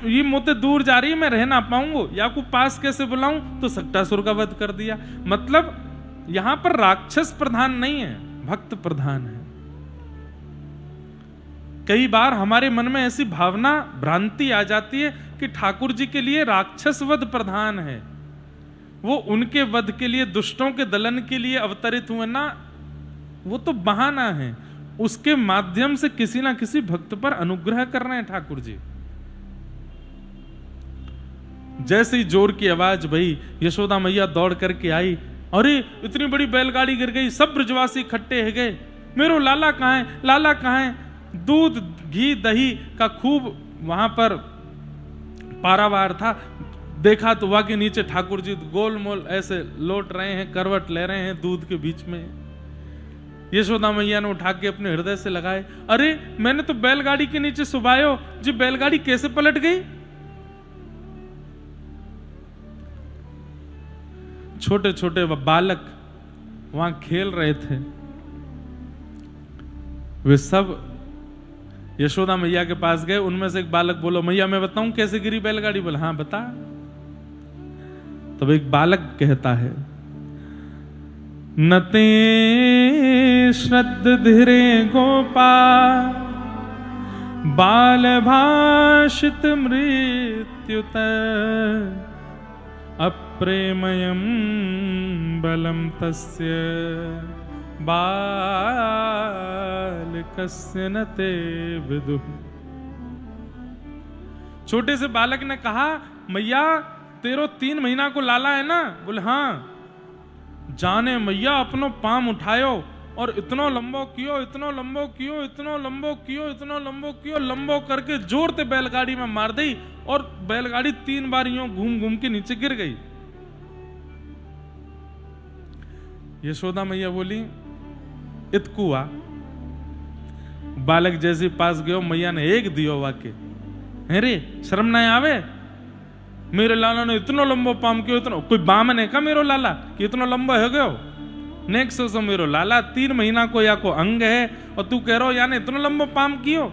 ये मुझसे दूर जा रही है, मैं रह ना पाऊंगा, या को पास कैसे बुलाऊं, तो सक्टासुर का वध कर दिया। मतलब यहां पर राक्षस प्रधान नहीं है, भक्त प्रधान है। कई बार हमारे मन में ऐसी भावना, भ्रांति आ जाती है कि ठाकुर जी के लिए राक्षस वध प्रधान है, वो उनके वध के लिए, दुष्टों के दलन के लिए अवतरित हुए ना, वो तो बहाना है, उसके माध्यम से किसी ना किसी भक्त पर अनुग्रह कर रहे हैं ठाकुर जी। जैसे ही जोर की आवाज भई, यशोदा मैया दौड़ करके आई, अरे इतनी बड़ी बैलगाड़ी गिर गई, सब ब्रजवासी इकट्ठे हो गए, मेरो लाला कहाँ है, लाला कहाँ है। दूध घी दही का खूब वहां पर पारावार था, देखा तो वहां के नीचे ठाकुर जी गोलमोल ऐसे लौट रहे हैं, करवट ले रहे हैं दूध के बीच में। यशोदा मैया ने उठा के अपने हृदय से लगाए, अरे मैंने तो बैलगाड़ी के नीचे सुबायो जी, बैलगाड़ी कैसे पलट गई। छोटे छोटे बालक वहां खेल रहे थे, वे सब यशोदा मैया के पास गए। उनमें से एक बालक बोलो, मैया मैं बताऊं कैसे गिरी बैलगाड़ी। बोला हाँ बता। तब एक बालक कहता है, नते श्रद्ध धीरे गोपाल, बाल भाषित मृत्युत, अप्रेमयं बलम तस्य, बालकस्य न ते विदुः। छोटे से बालक ने कहा, मैया तेरो 3 महीना को लाला है ना। बोले हाँ। जाने मैया अपनो पाम उठायो और इतनो लंबो कियो, इतनो लंबो कियो, इतनो लंबो कियो, इतनो लंबो कियो, लंबो करके जोर से बैलगाड़ी में मार दी और बैलगाड़ी 3 बार यूं घूम घूम के नीचे गिर गई। यशोदा मैया बोली, इतकुआ। बालक जैसे पास गयो, मैया ने एक दियो वाके, है रे शर्म ना आवे, मेरे लाला ने इतनो लंबो पाम कियो, इतनो कोई बामन है का मेरो लाला कि इतनो लंबो हो गयो। नेक्स्ट सो मेरो लाला 3 महीना को या को अंग है और तू कह रहा हो यानी इतना लंबो पाम कियो।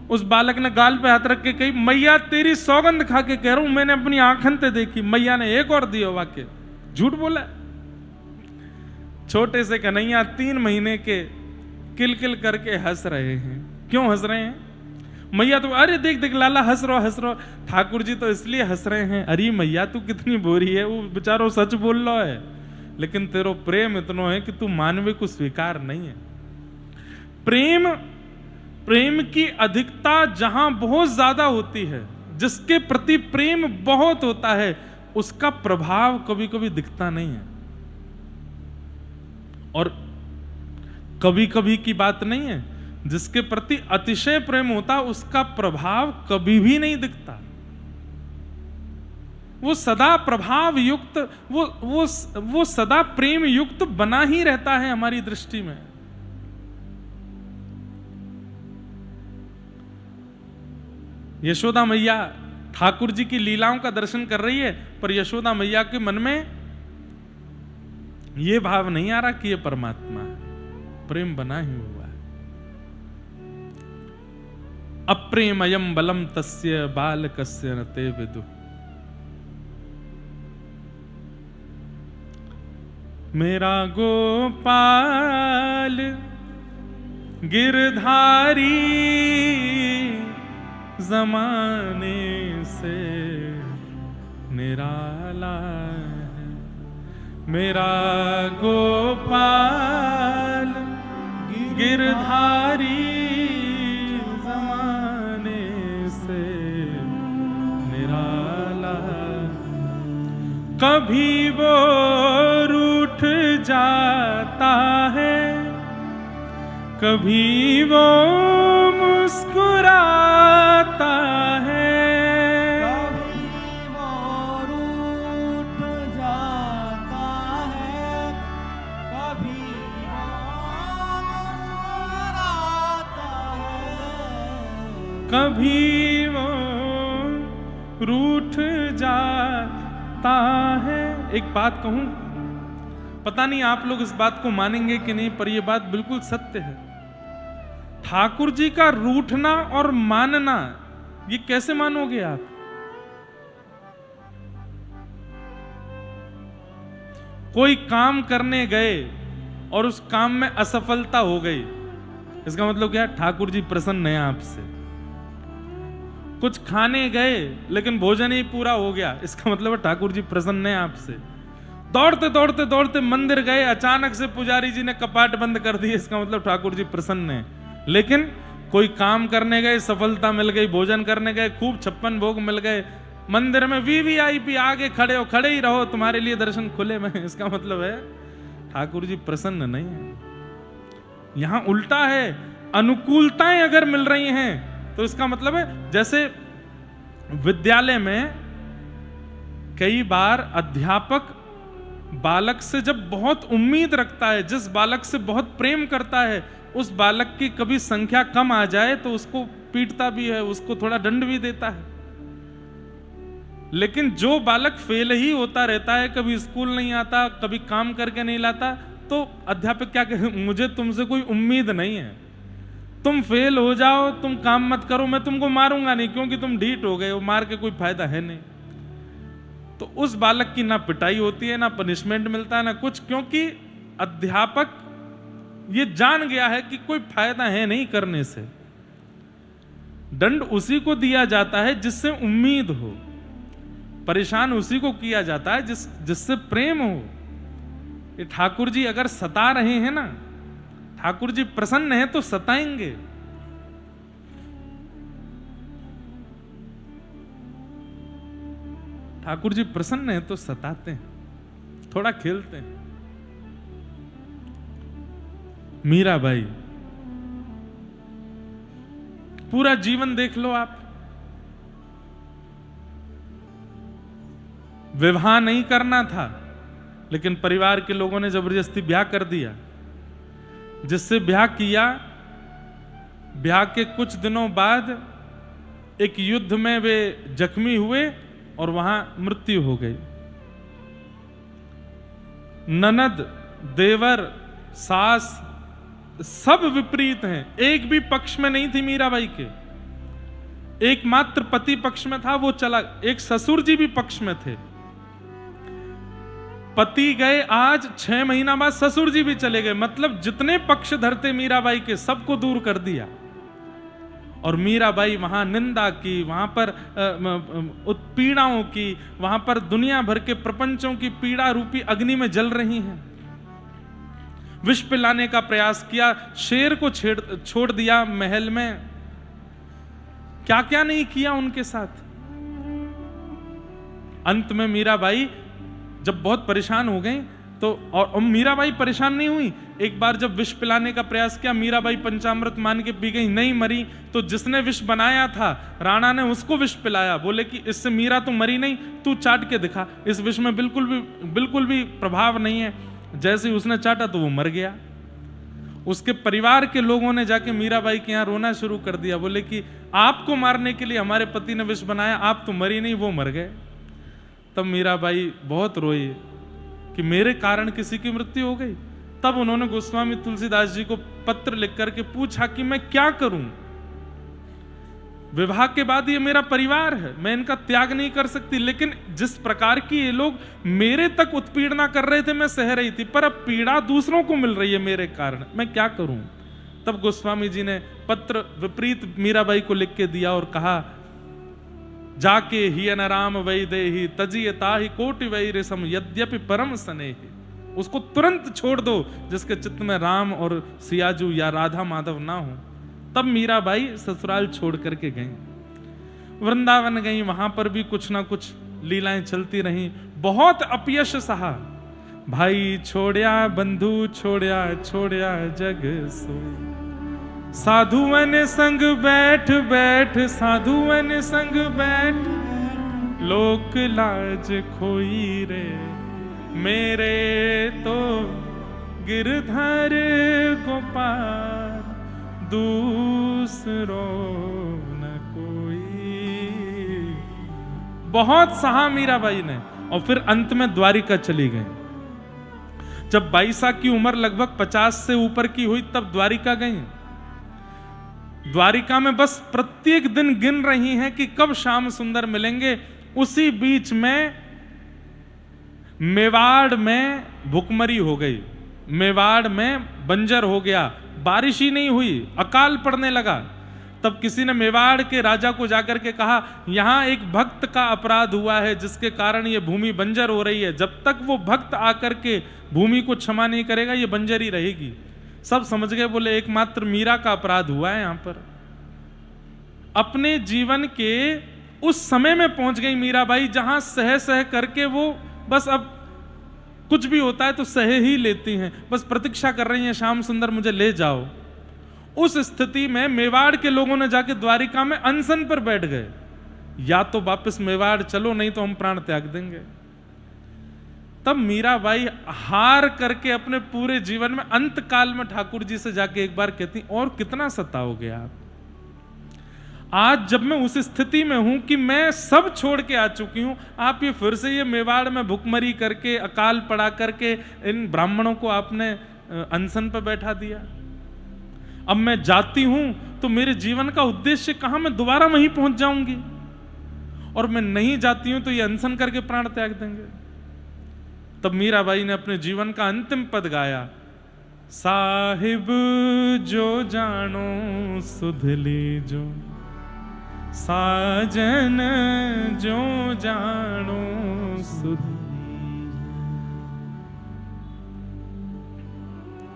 उस बालक ने गाल पे हाथ रख के कही, मैया तेरी सौगंध खा के कह रहा हूं, मैंने अपनी आंखन ते देखी। मैया ने एक और दियो वाक्य, झूठ बोला। छोटे से कन्हैया 3 महीने के किल किल करके हंस रहे हैं। क्यों हंस रहे हैं? मैया तो अरे देख देख लाला हंस रो। ठाकुर जी तो इसलिए हंस रहे हैं, अरे मैया तू कितनी बोरी है, वो बेचारो सच बोल रहा है, लेकिन तेरो प्रेम इतनो है कि तू मानवीय को स्वीकार नहीं है। प्रेम की अधिकता जहां बहुत ज्यादा होती है, जिसके प्रति प्रेम बहुत होता है, उसका प्रभाव कभी कभी दिखता नहीं है। और कभी कभी की बात नहीं है, जिसके प्रति अतिशय प्रेम होता है उसका प्रभाव कभी भी नहीं दिखता। वो सदा प्रभाव युक्त, वो सदा प्रेम युक्त बना ही रहता है हमारी दृष्टि में। यशोदा मैया ठाकुर जी की लीलाओं का दर्शन कर रही है, पर यशोदा मैया के मन में यह भाव नहीं आ रहा कि यह परमात्मा है। प्रेम बना ही हुआ है। अप्रेमयम बलम तस्य बालकस्य न ते विदु। मेरा गोपाल गिरधारी जमाने से निराला है। मेरा गोपाल गिरधारी जमाने से निराला। कभी वो रूठ जाता है, कभी वो मुस्कुराता है, कभी वो रूठ जाता है, कभी वो मुस्कुराता है, कभी वो रूठ जाता है। एक बात कहूं, पता नहीं आप लोग इस बात को मानेंगे कि नहीं, पर यह बात बिल्कुल सत्य है। ठाकुर जी का रूठना और मानना, ये कैसे मानोगे आप? कोई काम करने गए और उस काम में असफलता हो गई, इसका मतलब क्या? ठाकुर जी प्रसन्न हैं आपसे। कुछ खाने गए लेकिन भोजन ही पूरा हो गया, इसका मतलब है ठाकुर जी प्रसन्न हैं आपसे। दौड़ते दौड़ते दौड़ते मंदिर गए, अचानक से पुजारी जी ने कपाट बंद कर दिए, इसका मतलब ठाकुर जी प्रसन्न हैं। लेकिन कोई काम करने गए, सफलता मिल गई, भोजन करने गए, खूब 56 भोग मिल गए, मंदिर में वीवीआईपी आगे खड़े हो, खड़े ही रहो, तुम्हारे लिए दर्शन खुले में, इसका मतलब है ठाकुर जी प्रसन्न नहीं है। यहां उल्टा है, अनुकूलताएं अगर मिल रही हैं तो इसका मतलब है, जैसे विद्यालय में कई बार अध्यापक बालक से जब बहुत उम्मीद रखता है, जिस बालक से बहुत प्रेम करता है, उस बालक की कभी संख्या कम आ जाए तो उसको पीटता भी है, उसको थोड़ा दंड भी देता है। लेकिन जो बालक फेल ही होता रहता है, कभी स्कूल नहीं आता, कभी काम करके नहीं लाता, तो अध्यापक क्या कहे, मुझे तुमसे कोई उम्मीद नहीं है, तुम फेल हो जाओ, तुम काम मत करो, मैं तुमको मारूंगा नहीं, क्योंकि तुम ढीठ हो गए हो, मार के कोई फायदा है नहीं। तो उस बालक की ना पिटाई होती है, ना पनिशमेंट मिलता है, ना कुछ, क्योंकि अध्यापक ये जान गया है कि कोई फायदा है नहीं करने से। दंड उसी को दिया जाता है जिससे उम्मीद हो, परेशान उसी को किया जाता है जिससे प्रेम हो। ये ठाकुर जी अगर सता रहे हैं ना, ठाकुर जी प्रसन्न हैं तो सताएंगे। ठाकुर जी प्रसन्न हैं तो सताते हैं, थोड़ा खेलते हैं। मीराबाई, पूरा जीवन देख लो आप, विवाह नहीं करना था, लेकिन परिवार के लोगों ने जबरदस्ती ब्याह कर दिया। जिससे ब्याह किया, ब्याह के कुछ दिनों बाद एक युद्ध में वे जख्मी हुए और वहां मृत्यु हो गई। ननद, देवर, सास सब विपरीत हैं, एक भी पक्ष में नहीं थी मीराबाई के। एकमात्र पति पक्ष में था, वो चला। एक ससुर जी भी पक्ष में थे। पति गए आज, 6 महीना बाद ससुर जी भी चले गए, मतलब जितने पक्षधर थे मीराबाई के, सबको दूर कर दिया। और मीराबाई वहां निंदा की, वहां पर उत्पीड़ाओं की, वहां पर दुनिया भर के प्रपंचों की पीड़ा रूपी अग्नि में जल रही हैं। विष पिलाने का प्रयास किया, शेर को छोड़ दिया महल में, क्या क्या नहीं किया उनके साथ। अंत में मीराबाई जब बहुत परेशान हो गई तो, और मीराबाई परेशान नहीं हुई। एक बार जब विष पिलाने का प्रयास किया, मीराबाई पंचामृत मान के पी गई, नहीं मरी, तो जिसने विष बनाया था राणा ने उसको विष पिलाया। बोले कि इससे मीरा तो मरी नहीं, तू चाट के दिखा, इस विष में बिल्कुल भी प्रभाव नहीं है। जैसे ही उसने चाटा तो वो मर गया। उसके परिवार के लोगों ने जाके मीराबाई के यहाँ रोना शुरू कर दिया। बोले कि आपको मारने के लिए हमारे पति ने विष बनाया, आप तो मरी नहीं, वो मर गए। तब मीराबाई बहुत रोई कि मेरे कारण किसी की मृत्यु हो गई। तब उन्होंने गोस्वामी तुलसीदास जी को पत्र लिख करके पूछा कि मैं क्या करूं, विवाह के बाद ये मेरा परिवार है, मैं इनका त्याग नहीं कर सकती, लेकिन जिस प्रकार की ये लोग मेरे तक उत्पीड़ना कर रहे थे मैं सह रही थी, पर अब पीड़ा दूसरों को मिल रही है मेरे कारण, मैं क्या करूं। तब गोस्वामी जी ने पत्र विपरीत मीराबाई को लिख के दिया और कहा, जाके ही अनराम वै देहि तजिय ताहि कोटि वै रेशम यद्यपि परम स्नेहि। उसको तुरंत छोड़ दो जिसके चित्त में राम और सियाजू या राधा माधव ना हो। तब मीराबाई ससुराल छोड़ करके गई, वृंदावन गई, वहां पर भी कुछ ना कुछ लीलाएं चलती रहीं, बहुत अपयश सहा। भाई छोड़या बंधु छोड़या छोड़या जग सोई, साधुवन संग बैठ बैठ साधुवन संग बैठ, लोक लाज खोई रे मेरे तो गिरधर गोपाल दूसरो न कोई। बहुत सहा मीराबाई ने और फिर अंत में द्वारिका चली गई। जब 22 की उम्र लगभग 50 से ऊपर की हुई तब द्वारिका गई। द्वारिका में बस प्रत्येक दिन गिन रही हैं कि कब श्याम सुंदर मिलेंगे। उसी बीच में मेवाड़ में भुखमरी हो गई, मेवाड़ में बंजर हो गया, बारिश ही नहीं हुई, अकाल पड़ने लगा। तब किसी ने मेवाड़ के राजा को जाकर के कहा, यहां एक भक्त का अपराध हुआ है जिसके कारण ये भूमि बंजर हो रही है, जब तक वो भक्त आकर के भूमि को क्षमा नहीं करेगा ये बंजर ही रहेगी। सब समझ गए, बोले एकमात्र मीरा का अपराध हुआ है यहां पर। अपने जीवन के उस समय में पहुंच गई मीराबाई जहां सह सह करके वो बस अब कुछ भी होता है तो सह ही लेती हैं, बस प्रतीक्षा कर रही हैं श्याम सुंदर मुझे ले जाओ। उस स्थिति में मेवाड़ के लोगों ने जाके द्वारिका में अनशन पर बैठ गए, या तो वापस मेवाड़ चलो नहीं तो हम प्राण त्याग देंगे। तब मीराबाई हार करके अपने पूरे जीवन में अंत काल में ठाकुर जी से जाके एक बार कहती, और कितना सताओगे आप। आज जब मैं उस स्थिति में हूं कि मैं सब छोड़ के आ चुकी हूं, आप ये फिर से ये मेवाड़ में भुखमरी करके अकाल पड़ा करके इन ब्राह्मणों को आपने अनशन पर बैठा दिया। अब मैं जाती हूं तो मेरे जीवन का उद्देश्य कहां, मैं दोबारा वहीं पहुंच जाऊंगी, और मैं नहीं जाती हूं तो ये अनशन करके प्राण त्याग देंगे। तब मीराबाई ने अपने जीवन का अंतिम पद गाया, साहिब जो जानो सुध लीजो, साजन जो जानो सुध।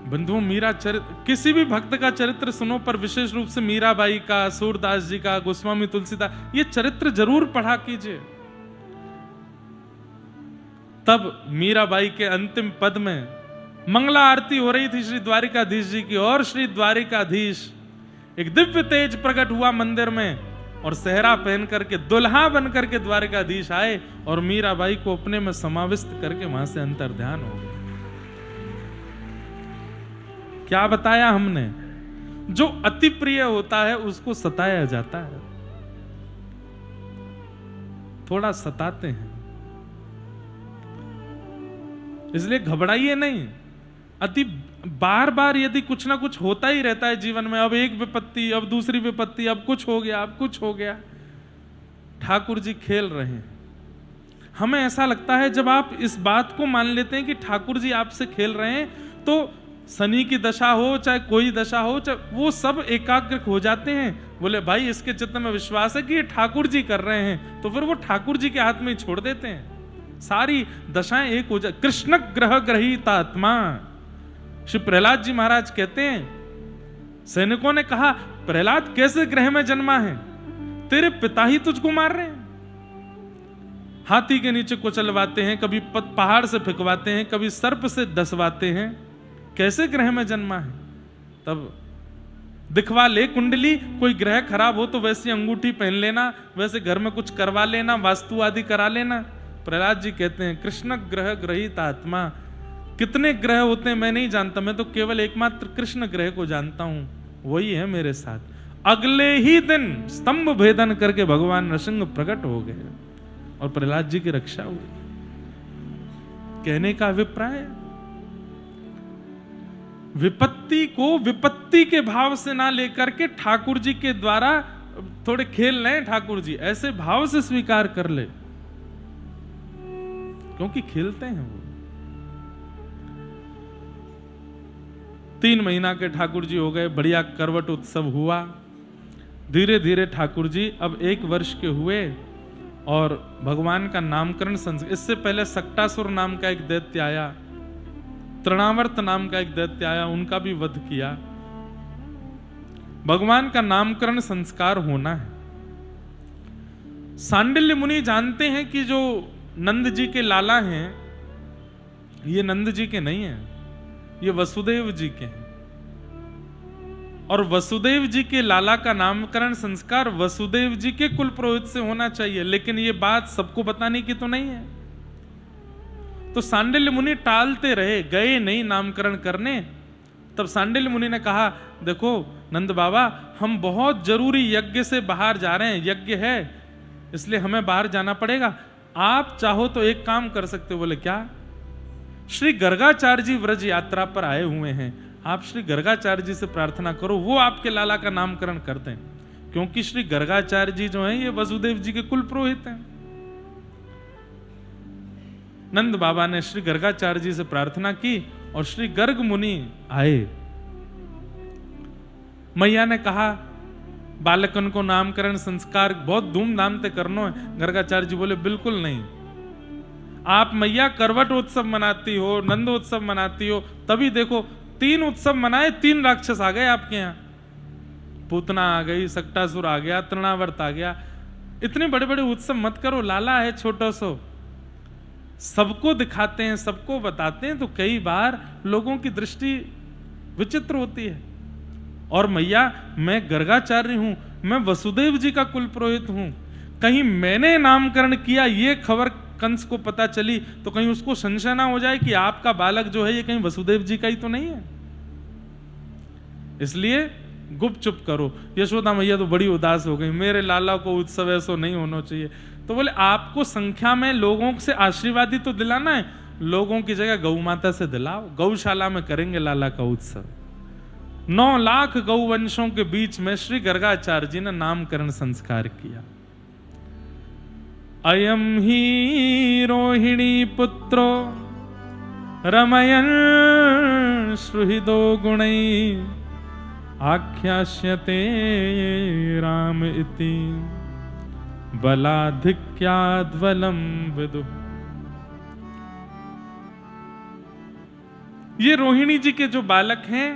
बंधुओं, मीरा चरित्र, किसी भी भक्त का चरित्र सुनो, पर विशेष रूप से मीराबाई का, सूरदास जी का, गोस्वामी तुलसीदास, ये चरित्र जरूर पढ़ा कीजिए। तब मीराबाई के अंतिम पद में मंगला आरती हो रही थी श्री द्वारिकाधीश जी की, और श्री द्वारिकाधीश एक दिव्य तेज प्रकट हुआ मंदिर में, और सेहरा पहन करके दुल्हा बन करके द्वारिकाधीश आए और मीराबाई को अपने में समाविष्ट करके वहां से अंतर्ध्यान हो गए। क्या बताया हमने, जो अति प्रिय होता है उसको सताया जाता है, थोड़ा सताते हैं, इसलिए घबराइए नहीं। अति बार बार यदि कुछ ना कुछ होता ही रहता है जीवन में, अब एक विपत्ति, अब दूसरी विपत्ति, अब कुछ हो गया, अब कुछ हो गया, ठाकुर जी खेल रहे हैं। हमें ऐसा लगता है जब आप इस बात को मान लेते हैं कि ठाकुर जी आपसे खेल रहे हैं, तो शनि की दशा हो चाहे कोई दशा हो, चाहे वो सब एकाग्र हो जाते हैं। बोले भाई इसके चित्त में विश्वास है कि ये ठाकुर जी कर रहे हैं, तो फिर वो ठाकुर जी के हाथ में ही छोड़ देते हैं, सारी दशाएं एक हो जाए। कृष्ण ग्रह ग्रहीत आत्मा, श्री प्रहलाद जी महाराज कहते हैं, सैनिकों ने कहा प्रहलाद कैसे ग्रह में जन्मा है, तेरे पिता ही तुझको मार रहे हैं, हाथी के नीचे कुचलवाते हैं, कभी पहाड़ से फेंकवाते हैं, कभी सर्प से डसवाते हैं, कैसे ग्रह में जन्मा है। तब दिखवा ले कुंडली, कोई ग्रह खराब हो तो वैसी अंगूठी पहन लेना, वैसे घर में कुछ करवा लेना, वास्तु आदि करा लेना। प्रहलाद जी कहते हैं कृष्ण ग्रह ग्रहीत आत्मा, कितने ग्रह होते हैं मैं नहीं जानता, मैं तो केवल एकमात्र कृष्ण ग्रह को जानता हूं, वही है मेरे साथ। अगले ही दिन स्तंभ भेदन करके भगवान नृसिंह प्रकट हो गए और प्रहलाद जी की रक्षा हुई। कहने का अभिप्राय, विपत्ति को विपत्ति के भाव से ना लेकर के ठाकुर जी के द्वारा थोड़े खेल लें, ठाकुर जी ऐसे भाव से स्वीकार कर ले, क्योंकि खेलते हैं वो। 3 महीना के ठाकुर जी हो गए, बढ़िया करवट उत्सव हुआ। धीरे धीरे ठाकुर जी अब 1 वर्ष के हुए और भगवान का नामकरण संस्कार। इससे पहले सक्टासुर नाम का एक दैत्य आया, तृणावर्त नाम का एक दैत्य आया, उनका भी वध किया। भगवान का नामकरण संस्कार होना है। सांडिल्य मुनि जानते हैं कि जो नंद जी के लाला हैं, ये नंद जी के नहीं हैं, ये वसुदेव जी के हैं। और वसुदेव जी के लाला का नामकरण संस्कार वसुदेव जी के कुल पुरोहित से होना चाहिए, लेकिन ये बात सबको बताने की तो नहीं है। तो सांडिल्य मुनि टालते रहे, गए नहीं नामकरण करने। तब सांडिल्य मुनि ने कहा, देखो नंद बाबा, हम बहुत जरूरी यज्ञ से बाहर जा रहे हैं, यज्ञ है इसलिए हमें बाहर जाना पड़ेगा। आप चाहो तो एक काम कर सकते हो। बोले क्या? श्री गर्गाचार्य जी व्रज यात्रा पर आए हुए हैं, आप श्री गर्गाचार्य जी से प्रार्थना करो, वो आपके लाला का नामकरण करते हैं, क्योंकि श्री गर्गाचार्य जी जो हैं ये वसुदेव जी के कुल पुरोहित हैं। नंद बाबा ने श्री गर्गाचार्य जी से प्रार्थना की और श्री गर्ग मुनि आए। मैया ने कहा, बालकन को नामकरण संस्कार बहुत धूमधाम से करना है। गर्गाचार्य जी बोले, बिल्कुल नहीं। आप मैया करवट उत्सव मनाती हो, नंदोत्सव मनाती हो, तभी देखो 3 उत्सव मनाए, 3 राक्षस आ गए आपके यहाँ। पूतना आ गई, सक्टासुर आ गया, तृणावर्त आ गया। इतने बड़े बड़े उत्सव मत करो, लाला है छोटा सो। सबको दिखाते हैं, सबको बताते हैं, तो कई बार लोगों की दृष्टि विचित्र होती है। और मैया, मैं गर्गाचार्य हूं, मैं वसुदेव जी का कुल पुरोहित हूं, कहीं मैंने नामकरण किया ये खबर कंस को पता चली तो कहीं उसको संशय ना हो जाए कि आपका बालक जो है ये कहीं वसुदेव जी का ही तो नहीं है, इसलिए गुप चुप करो। यशोदा मैया तो बड़ी उदास हो गई, मेरे लाला को उत्सव ऐसा नहीं होना चाहिए। तो बोले, आपको संख्या में लोगों से आशीर्वाद ही तो दिलाना है, लोगों की जगह गौ माता से दिलाओ, गौशाला में करेंगे लाला का उत्सव। 9 लाख गौवंशों के बीच में श्री गर्गाचार्य जी ने नामकरण संस्कार किया। अयम ही रोहिणी पुत्रो रमयन् सुहृदो गुणै आख्यास्यते राम इति बलाधिक्याद्बलं विदुः। ये रोहिणी जी के जो बालक हैं,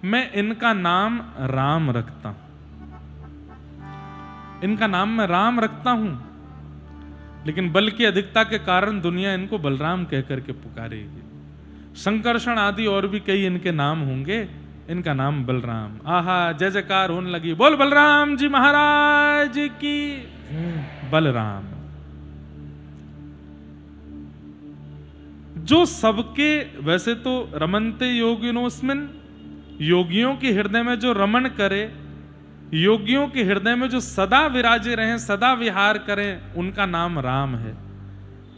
मैं इनका नाम राम रखता हूं, इनका नाम मैं राम रखता हूं, लेकिन बल की अधिकता के कारण दुनिया इनको बलराम कहकर के पुकारेगी। संकर्षण आदि और भी कई इनके नाम होंगे, इनका नाम बलराम। आहा, जय जयकार होने लगी, बोल बलराम जी महाराज की। बलराम जो सबके, वैसे तो रमन्ते योगिनोस्मिन्, योगियों के हृदय में जो रमण करे, योगियों के हृदय में जो सदा विराजे रहें, सदा विहार करें, उनका नाम राम है।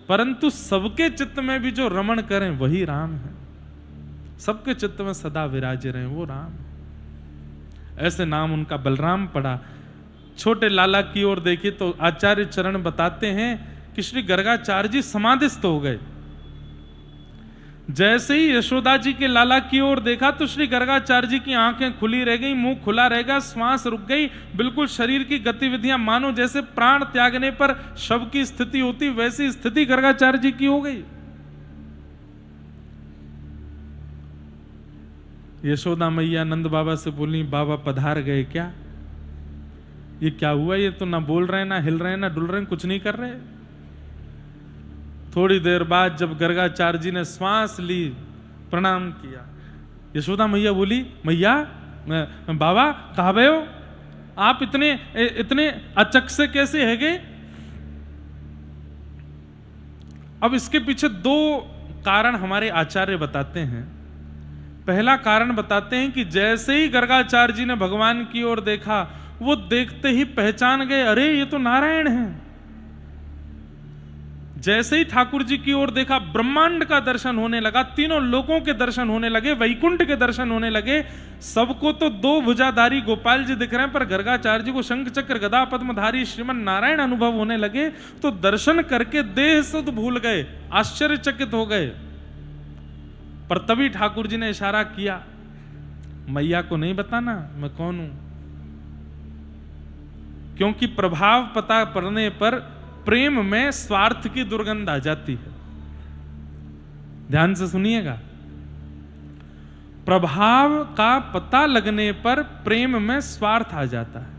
परंतु सबके चित्त में भी जो रमण करें वही राम है, सबके चित्त में सदा विराजे रहें वो राम है। ऐसे नाम उनका बलराम पड़ा। छोटे लाला की ओर देखिए तो आचार्य चरण बताते हैं कि श्री गर्गाचार्य जी समाधिस्थ हो गए। जैसे ही यशोदा जी के लाला की ओर देखा तो श्री गर्गाचार्य जी की आंखें खुली रह गई, मुंह खुला रहेगा, श्वास रुक गई, बिल्कुल शरीर की गतिविधियां मानो जैसे प्राण त्यागने पर शव की स्थिति होती, वैसी स्थिति गर्गाचार्य जी की हो गई। यशोदा मैया नंद बाबा से बोली, बाबा पधार गए क्या? ये क्या हुआ? ये तो ना बोल रहे, ना हिल रहे, ना डुल रहे, कुछ नहीं कर रहे। थोड़ी देर बाद जब गर्गाचार्य जी ने श्वास ली, प्रणाम किया, यशोदा मैया बोली, मैया बाबा कहाँ गए हो आप? इतने अचक से कैसे है गए? अब इसके पीछे 2 कारण हमारे आचार्य बताते हैं। पहला कारण बताते हैं कि जैसे ही गर्गाचार्य जी ने भगवान की ओर देखा, वो देखते ही पहचान गए, अरे ये तो नारायण हैं। जैसे ही ठाकुर जी की ओर देखा, ब्रह्मांड का दर्शन होने लगा, तीनों लोकों के दर्शन होने लगे, वैकुंठ के दर्शन होने लगे। सबको तो दो भुजाधारी गोपाल जी दिख रहे हैं, पर गर्गाचार्य जी को शंख चक्र गदा पद्मधारी श्रीमन नारायण अनुभव होने लगे। तो दर्शन करके देह सुध भूल गए, आश्चर्यचकित हो गए। पर तभी ठाकुर जी ने इशारा किया, मैया को नहीं बताना मैं कौन हूं, क्योंकि प्रभाव पता पड़ने पर प्रेम में स्वार्थ की दुर्गंध आ जाती है। ध्यान से सुनिएगा, प्रभाव का पता लगने पर प्रेम में स्वार्थ आ जाता है।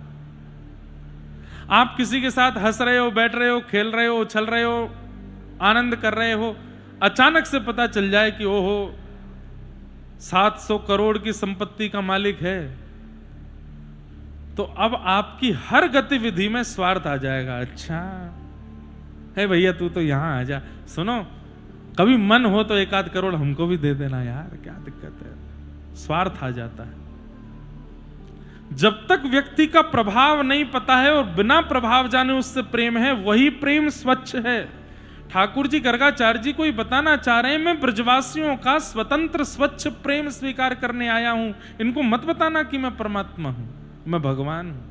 आप किसी के साथ हंस रहे हो, बैठ रहे हो, खेल रहे हो, उछल रहे हो, आनंद कर रहे हो, अचानक से पता चल जाए कि ओहो 700 करोड़ की संपत्ति का मालिक है, तो अब आपकी हर गतिविधि में स्वार्थ आ जाएगा। अच्छा है भैया, तू तो यहां आ जा, सुनो कभी मन हो तो 1-8 करोड़ हमको भी दे देना यार, क्या दिक्कत है। स्वार्थ आ जाता है। जब तक व्यक्ति का प्रभाव नहीं पता है और बिना प्रभाव जाने उससे प्रेम है, वही प्रेम स्वच्छ है। ठाकुर जी गर्गाचार्य जी को ही बताना चाह रहे हैं, मैं ब्रजवासियों का स्वतंत्र स्वच्छ प्रेम स्वीकार करने आया हूं, इनको मत बताना कि मैं परमात्मा हूं, मैं भगवान हूं।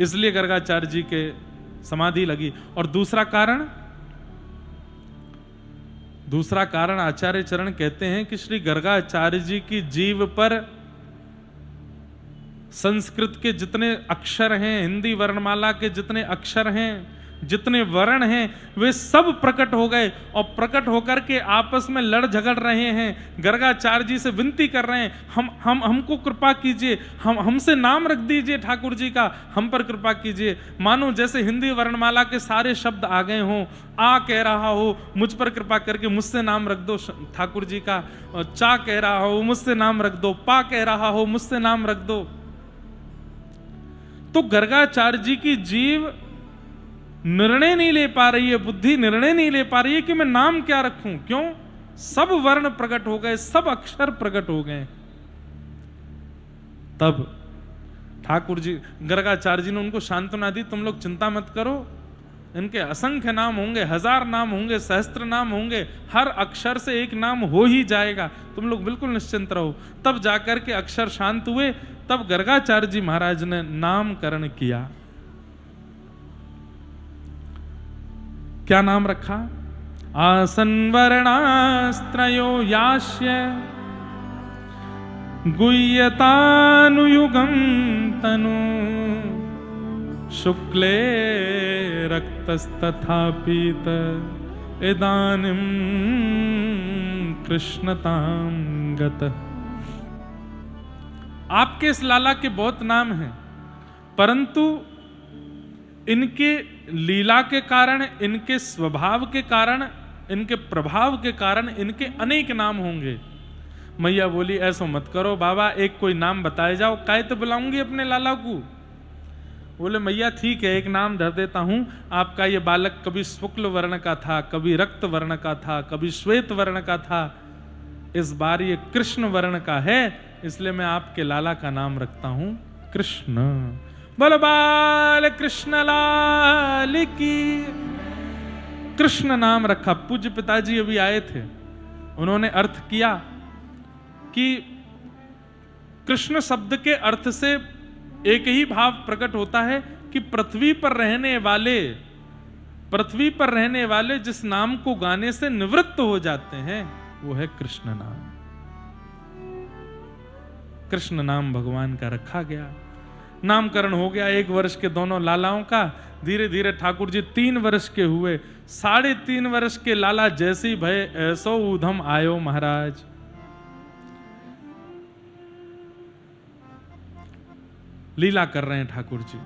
इसलिए गर्गाचार्य जी के समाधि लगी। और दूसरा कारण आचार्य चरण कहते हैं कि श्री गर्गाचार्य जी की जीव पर संस्कृत के जितने अक्षर हैं, हिंदी वर्णमाला के जितने अक्षर हैं, जितने वर्ण हैं, वे सब प्रकट हो गए और प्रकट होकर के आपस में लड़ झगड़ रहे हैं। गर्गाचार्य जी से विनती कर रहे हैं, हमको कृपा कीजिए, हमसे नाम रख दीजिए ठाकुर जी का, हम पर कृपा कीजिए। मानो जैसे हिंदी वर्णमाला के सारे शब्द आ गए हों, आ कह रहा हो मुझ पर कृपा करके मुझसे नाम रख दो ठाकुर जी का, चा कह रहा हो मुझसे नाम रख दो, पा कह रहा हो मुझसे नाम रख दो। तो गर्गाचार्य जी की जीव निर्णय नहीं ले पा रही है, बुद्धि निर्णय नहीं ले पा रही है कि मैं नाम क्या रखूं। क्यों? सब वर्ण प्रकट हो गए, सब अक्षर प्रकट हो गए। तब ठाकुर जी गर्गाचार्य जी ने उनको सांत्वना दी, तुम लोग चिंता मत करो, इनके असंख्य नाम होंगे, 1000 नाम होंगे, सहस्त्र नाम होंगे, हर अक्षर से एक नाम हो ही जाएगा, तुम लोग बिल्कुल निश्चिंत रहो। तब जाकर के अक्षर शांत हुए। तब गर्गाचार्य जी महाराज ने नामकरण किया। क्या नाम रखा? आसन्वर्णास्त्रयो यास्य गुह्यतानुयुगं तनु शुक्ले रक्तस्तथा पीत इदानीं कृष्णतां गतः। आपके इस लाला के बहुत नाम हैं, परंतु इनके लीला के कारण, इनके स्वभाव के कारण, इनके प्रभाव के कारण इनके अनेक नाम होंगे। मैया बोली ऐसा मत करो बाबा, एक कोई नाम बताए जाओ, काय तो बुलाऊंगी अपने लाला को। बोले मैया ठीक है, एक नाम धर देता हूं, आपका ये बालक कभी शुक्ल वर्ण का था, कभी रक्त वर्ण का था, कभी श्वेत वर्ण का था, इस बार ये कृष्ण वर्ण का है, इसलिए मैं आपके लाला का नाम रखता हूं कृष्ण। बोलो बाल कृष्ण लाल की। कृष्ण नाम रखा। पूज्य पिताजी अभी आए थे, उन्होंने अर्थ किया कि कृष्ण शब्द के अर्थ से एक ही भाव प्रकट होता है कि पृथ्वी पर रहने वाले जिस नाम को गाने से निवृत्त हो जाते हैं वो है कृष्ण नाम। कृष्ण नाम भगवान का रखा गया। नामकरण हो गया 1 वर्ष के दोनों लालाओं का। धीरे धीरे ठाकुर जी 3 वर्ष के हुए। 3.5 वर्ष के लाला जैसे ही भय ऐसो ऊधम आयो महाराज। लीला कर रहे हैं ठाकुर जी।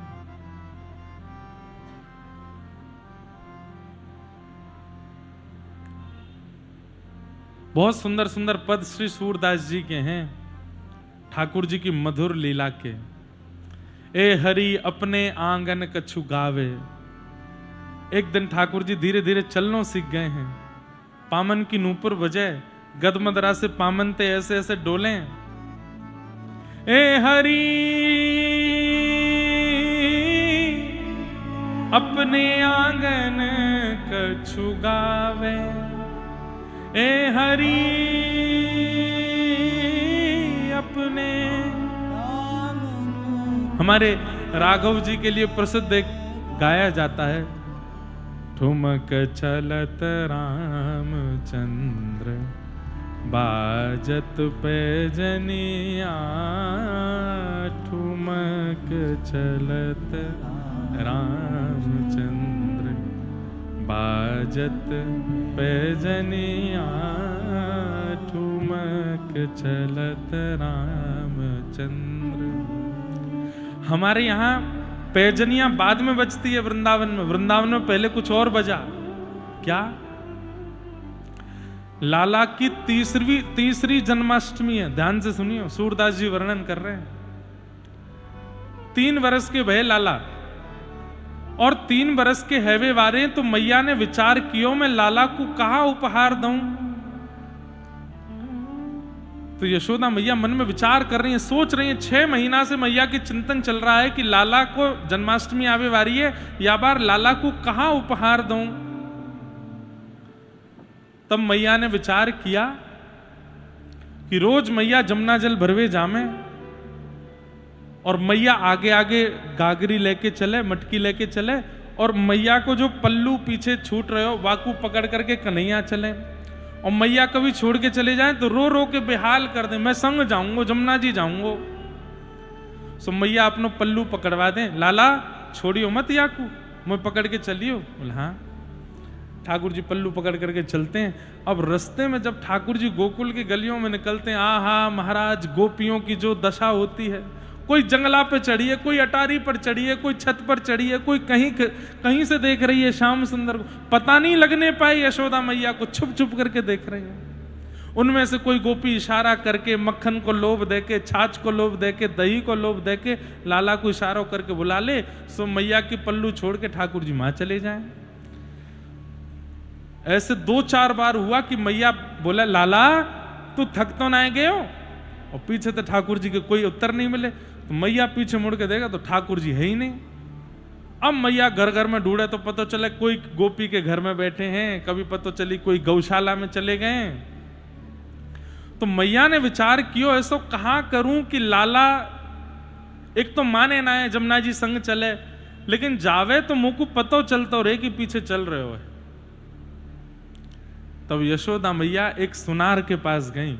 बहुत सुंदर सुंदर पद श्री सूरदास जी के हैं, ठाकुर जी की मधुर लीला के। ए हरि अपने आंगन कछु गावे। एक दिन ठाकुर जी धीरे धीरे चलना सीख गए हैं। पामन की नूपुर बजे, गदमदरा से पामन ते ऐसे ऐसे डोले। ए हरि अपने आंगन कछु गावे, ए हरि अपने। हमारे राघव जी के लिए प्रसिद्ध एक गाया जाता है, ठुमक चलत रामचंद्र बाजत पैजनिया, ठुमक चलत रामचंद्र बाजत पैजनिया, ठुमक चलत रामचंद्र। हमारे यहाँ पैजनिया बाद में बजती है वृंदावन में। वृंदावन में पहले कुछ और बजा। क्या? लाला की तीसरी जन्माष्टमी है। ध्यान से सुनिए, सूरदास जी वर्णन कर रहे हैं। 3 वर्ष के भय लाला और 3 वर्ष के हैवे वारे, तो मैया ने विचार कियो मैं लाला को कहा उपहार दूं। तो यशोदा मैया मन में विचार कर रही है, सोच रही है। 6 महीना से मैया की चिंतन चल रहा है कि लाला को जन्माष्टमी आवे वारी है, या बार लाला को कहा उपहार दूं। तब मैया ने विचार किया कि रोज मैया जमुना जल भरवे जामे और मैया आगे आगे गागरी लेके चले, मटकी लेके चले, और मैया को जो पल्लू पीछे छूट रहे हो वाकू पकड़ करके कन्हैया चले, और मैया कभी छोड़ के चले जाएं तो रो रो के बेहाल कर दें, मैं संग जाऊंगा, जमुना जी जाऊंगा। सो मैया अपनो पल्लू पकड़वा दें, लाला छोड़ियो मत याकू, मैं पकड़ के चलियो। बोले हाँ। ठाकुर जी पल्लू पकड़ करके चलते हैं। अब रास्ते में जब ठाकुर जी गोकुल की गलियों में निकलते हैं, आहा महाराज, गोपियों की जो दशा होती है, कोई जंगला पे चढ़ी है, कोई अटारी पर चढ़ी है, कोई छत पर चढ़ी है, कोई कहीं से देख रही है श्याम सुंदर को, पता नहीं लगने पाई यशोदा मैया को, छुप छुप करके देख रही है। उनमें से कोई गोपी इशारा करके मक्खन को लोभ देके, छाछ को लोभ देके, दही को लोभ देके लाला को इशारा करके बुला ले, सो मैया की पल्लू छोड़ के ठाकुर जी मां चले जाएं। ऐसे 2-4 बार हुआ कि मैया बोला, लाला तू थक तो ना गए हो, और पीछे तो ठाकुर जी के कोई उत्तर नहीं मिले। तो मैया पीछे मुड़ के देखा तो ठाकुर जी है ही नहीं। अब मैया घर घर में ढूंढे तो पता चला कोई गोपी के घर में बैठे हैं, कभी पता चली कोई गौशाला में चले गए। तो मैया ने विचार किया, ऐसा कहाँ करूं कि लाला एक तो माने ना है, जमुना जी संग चले, लेकिन जावे तो मुंह को पता चलता रहे कि पीछे चल रहे हो। तब यशोदा मैया एक सुनार के पास गई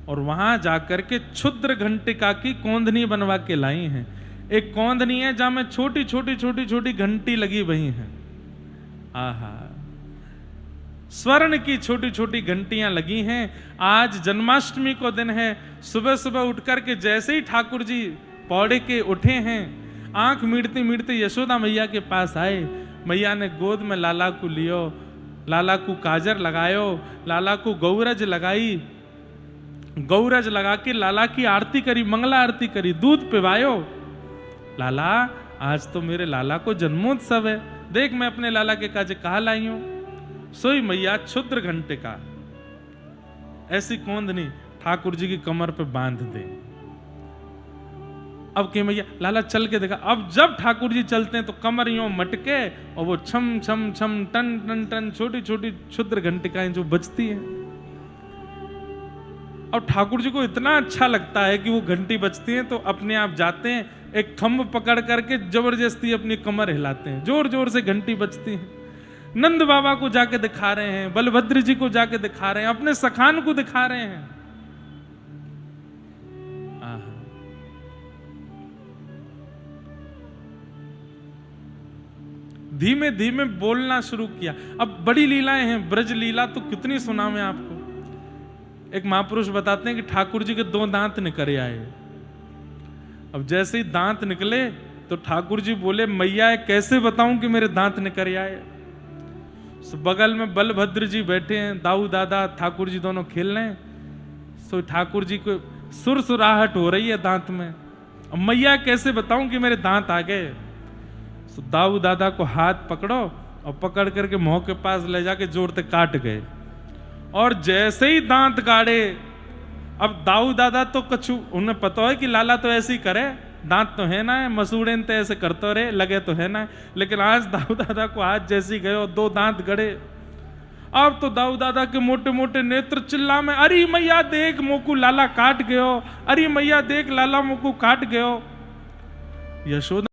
और वहां जाकर के क्षुद्र घंटिका की कोंदनी बनवा के लाई हैं। एक कोंदनी है जहां में छोटी छोटी छोटी छोटी घंटी लगी हुई हैं। आहा, स्वर्ण की छोटी छोटी घंटियां लगी हैं। आज जन्माष्टमी को दिन है। सुबह सुबह उठ करके जैसे ही ठाकुर जी पौड़े के उठे हैं, आंख मीड़ते मीड़ते यशोदा मैया के पास आए। मैया ने गोद में लाला को लियो, लाला को काजर लगायो, लाला को गौरज लगाई, गौरज लगा के लाला की आरती करी, मंगला आरती करी, दूध पिवायो। लाला आज तो मेरे लाला को जन्मोत्सव है, देख मैं अपने लाला के काजे कहा लाई हूं। सोई मैया क्षुद्र घंटे का ऐसी कोंदनी ठाकुर जी की कमर पे बांध दे। अब के मैया लाला चल के देखा। अब जब ठाकुर जी चलते हैं तो कमर यूं मटके और वो छम छम छम टन टन टन छोटी छोटी क्षुद्र घंटिकाएं जो बजती हैं। और ठाकुर जी को इतना अच्छा लगता है कि वो घंटी बजती है तो अपने आप जाते हैं, एक खम्भ पकड़ करके जबरदस्ती अपनी कमर हिलाते हैं, जोर जोर से घंटी बजती है। नंद बाबा को जाके दिखा रहे हैं, बलभद्र जी को जाके दिखा रहे हैं, अपने सखान को दिखा रहे हैं। धीमे धीमे बोलना शुरू किया। अब बड़ी लीलाएं हैं, ब्रज लीला तो कितनी सुनाऊं मैं आपको। एक महापुरुष बताते हैं कि ठाकुर जी के 2 दांत निकल आए। अब जैसे ही दांत निकले तो ठाकुर जी बोले, मैया कैसे बताऊं कि मेरे दांत निकल आए। सो बगल में बलभद्र जी बैठे हैं, दाऊ दादा ठाकुर जी दोनों खेल रहे हैं। सो ठाकुर जी को सुरसुराहट हो रही है दांत में। अब मैया कैसे बताऊं कि मेरे दांत आ गए। सो दाऊ दादा को हाथ पकड़ो और पकड़ करके मुंह के पास ले जाके जोर से काट गए। और जैसे ही दांत गाड़े, अब दाऊ दादा तो कछु उन्हें पता है कि लाला तो ऐसे ही करे, दांत तो है ना है, मसूड़ेन ते ऐसे करते रहे, लगे तो है ना। लेकिन आज दाऊ दादा को हाथ जैसी गयो, 2 दांत गड़े। अब तो दाऊ दादा के मोटे मोटे नेत्र चिल्ला में, अरे मैया देख मोकू लाला काट गयो, अरे मैया देख लाला मोकू काट गयो। यशोदा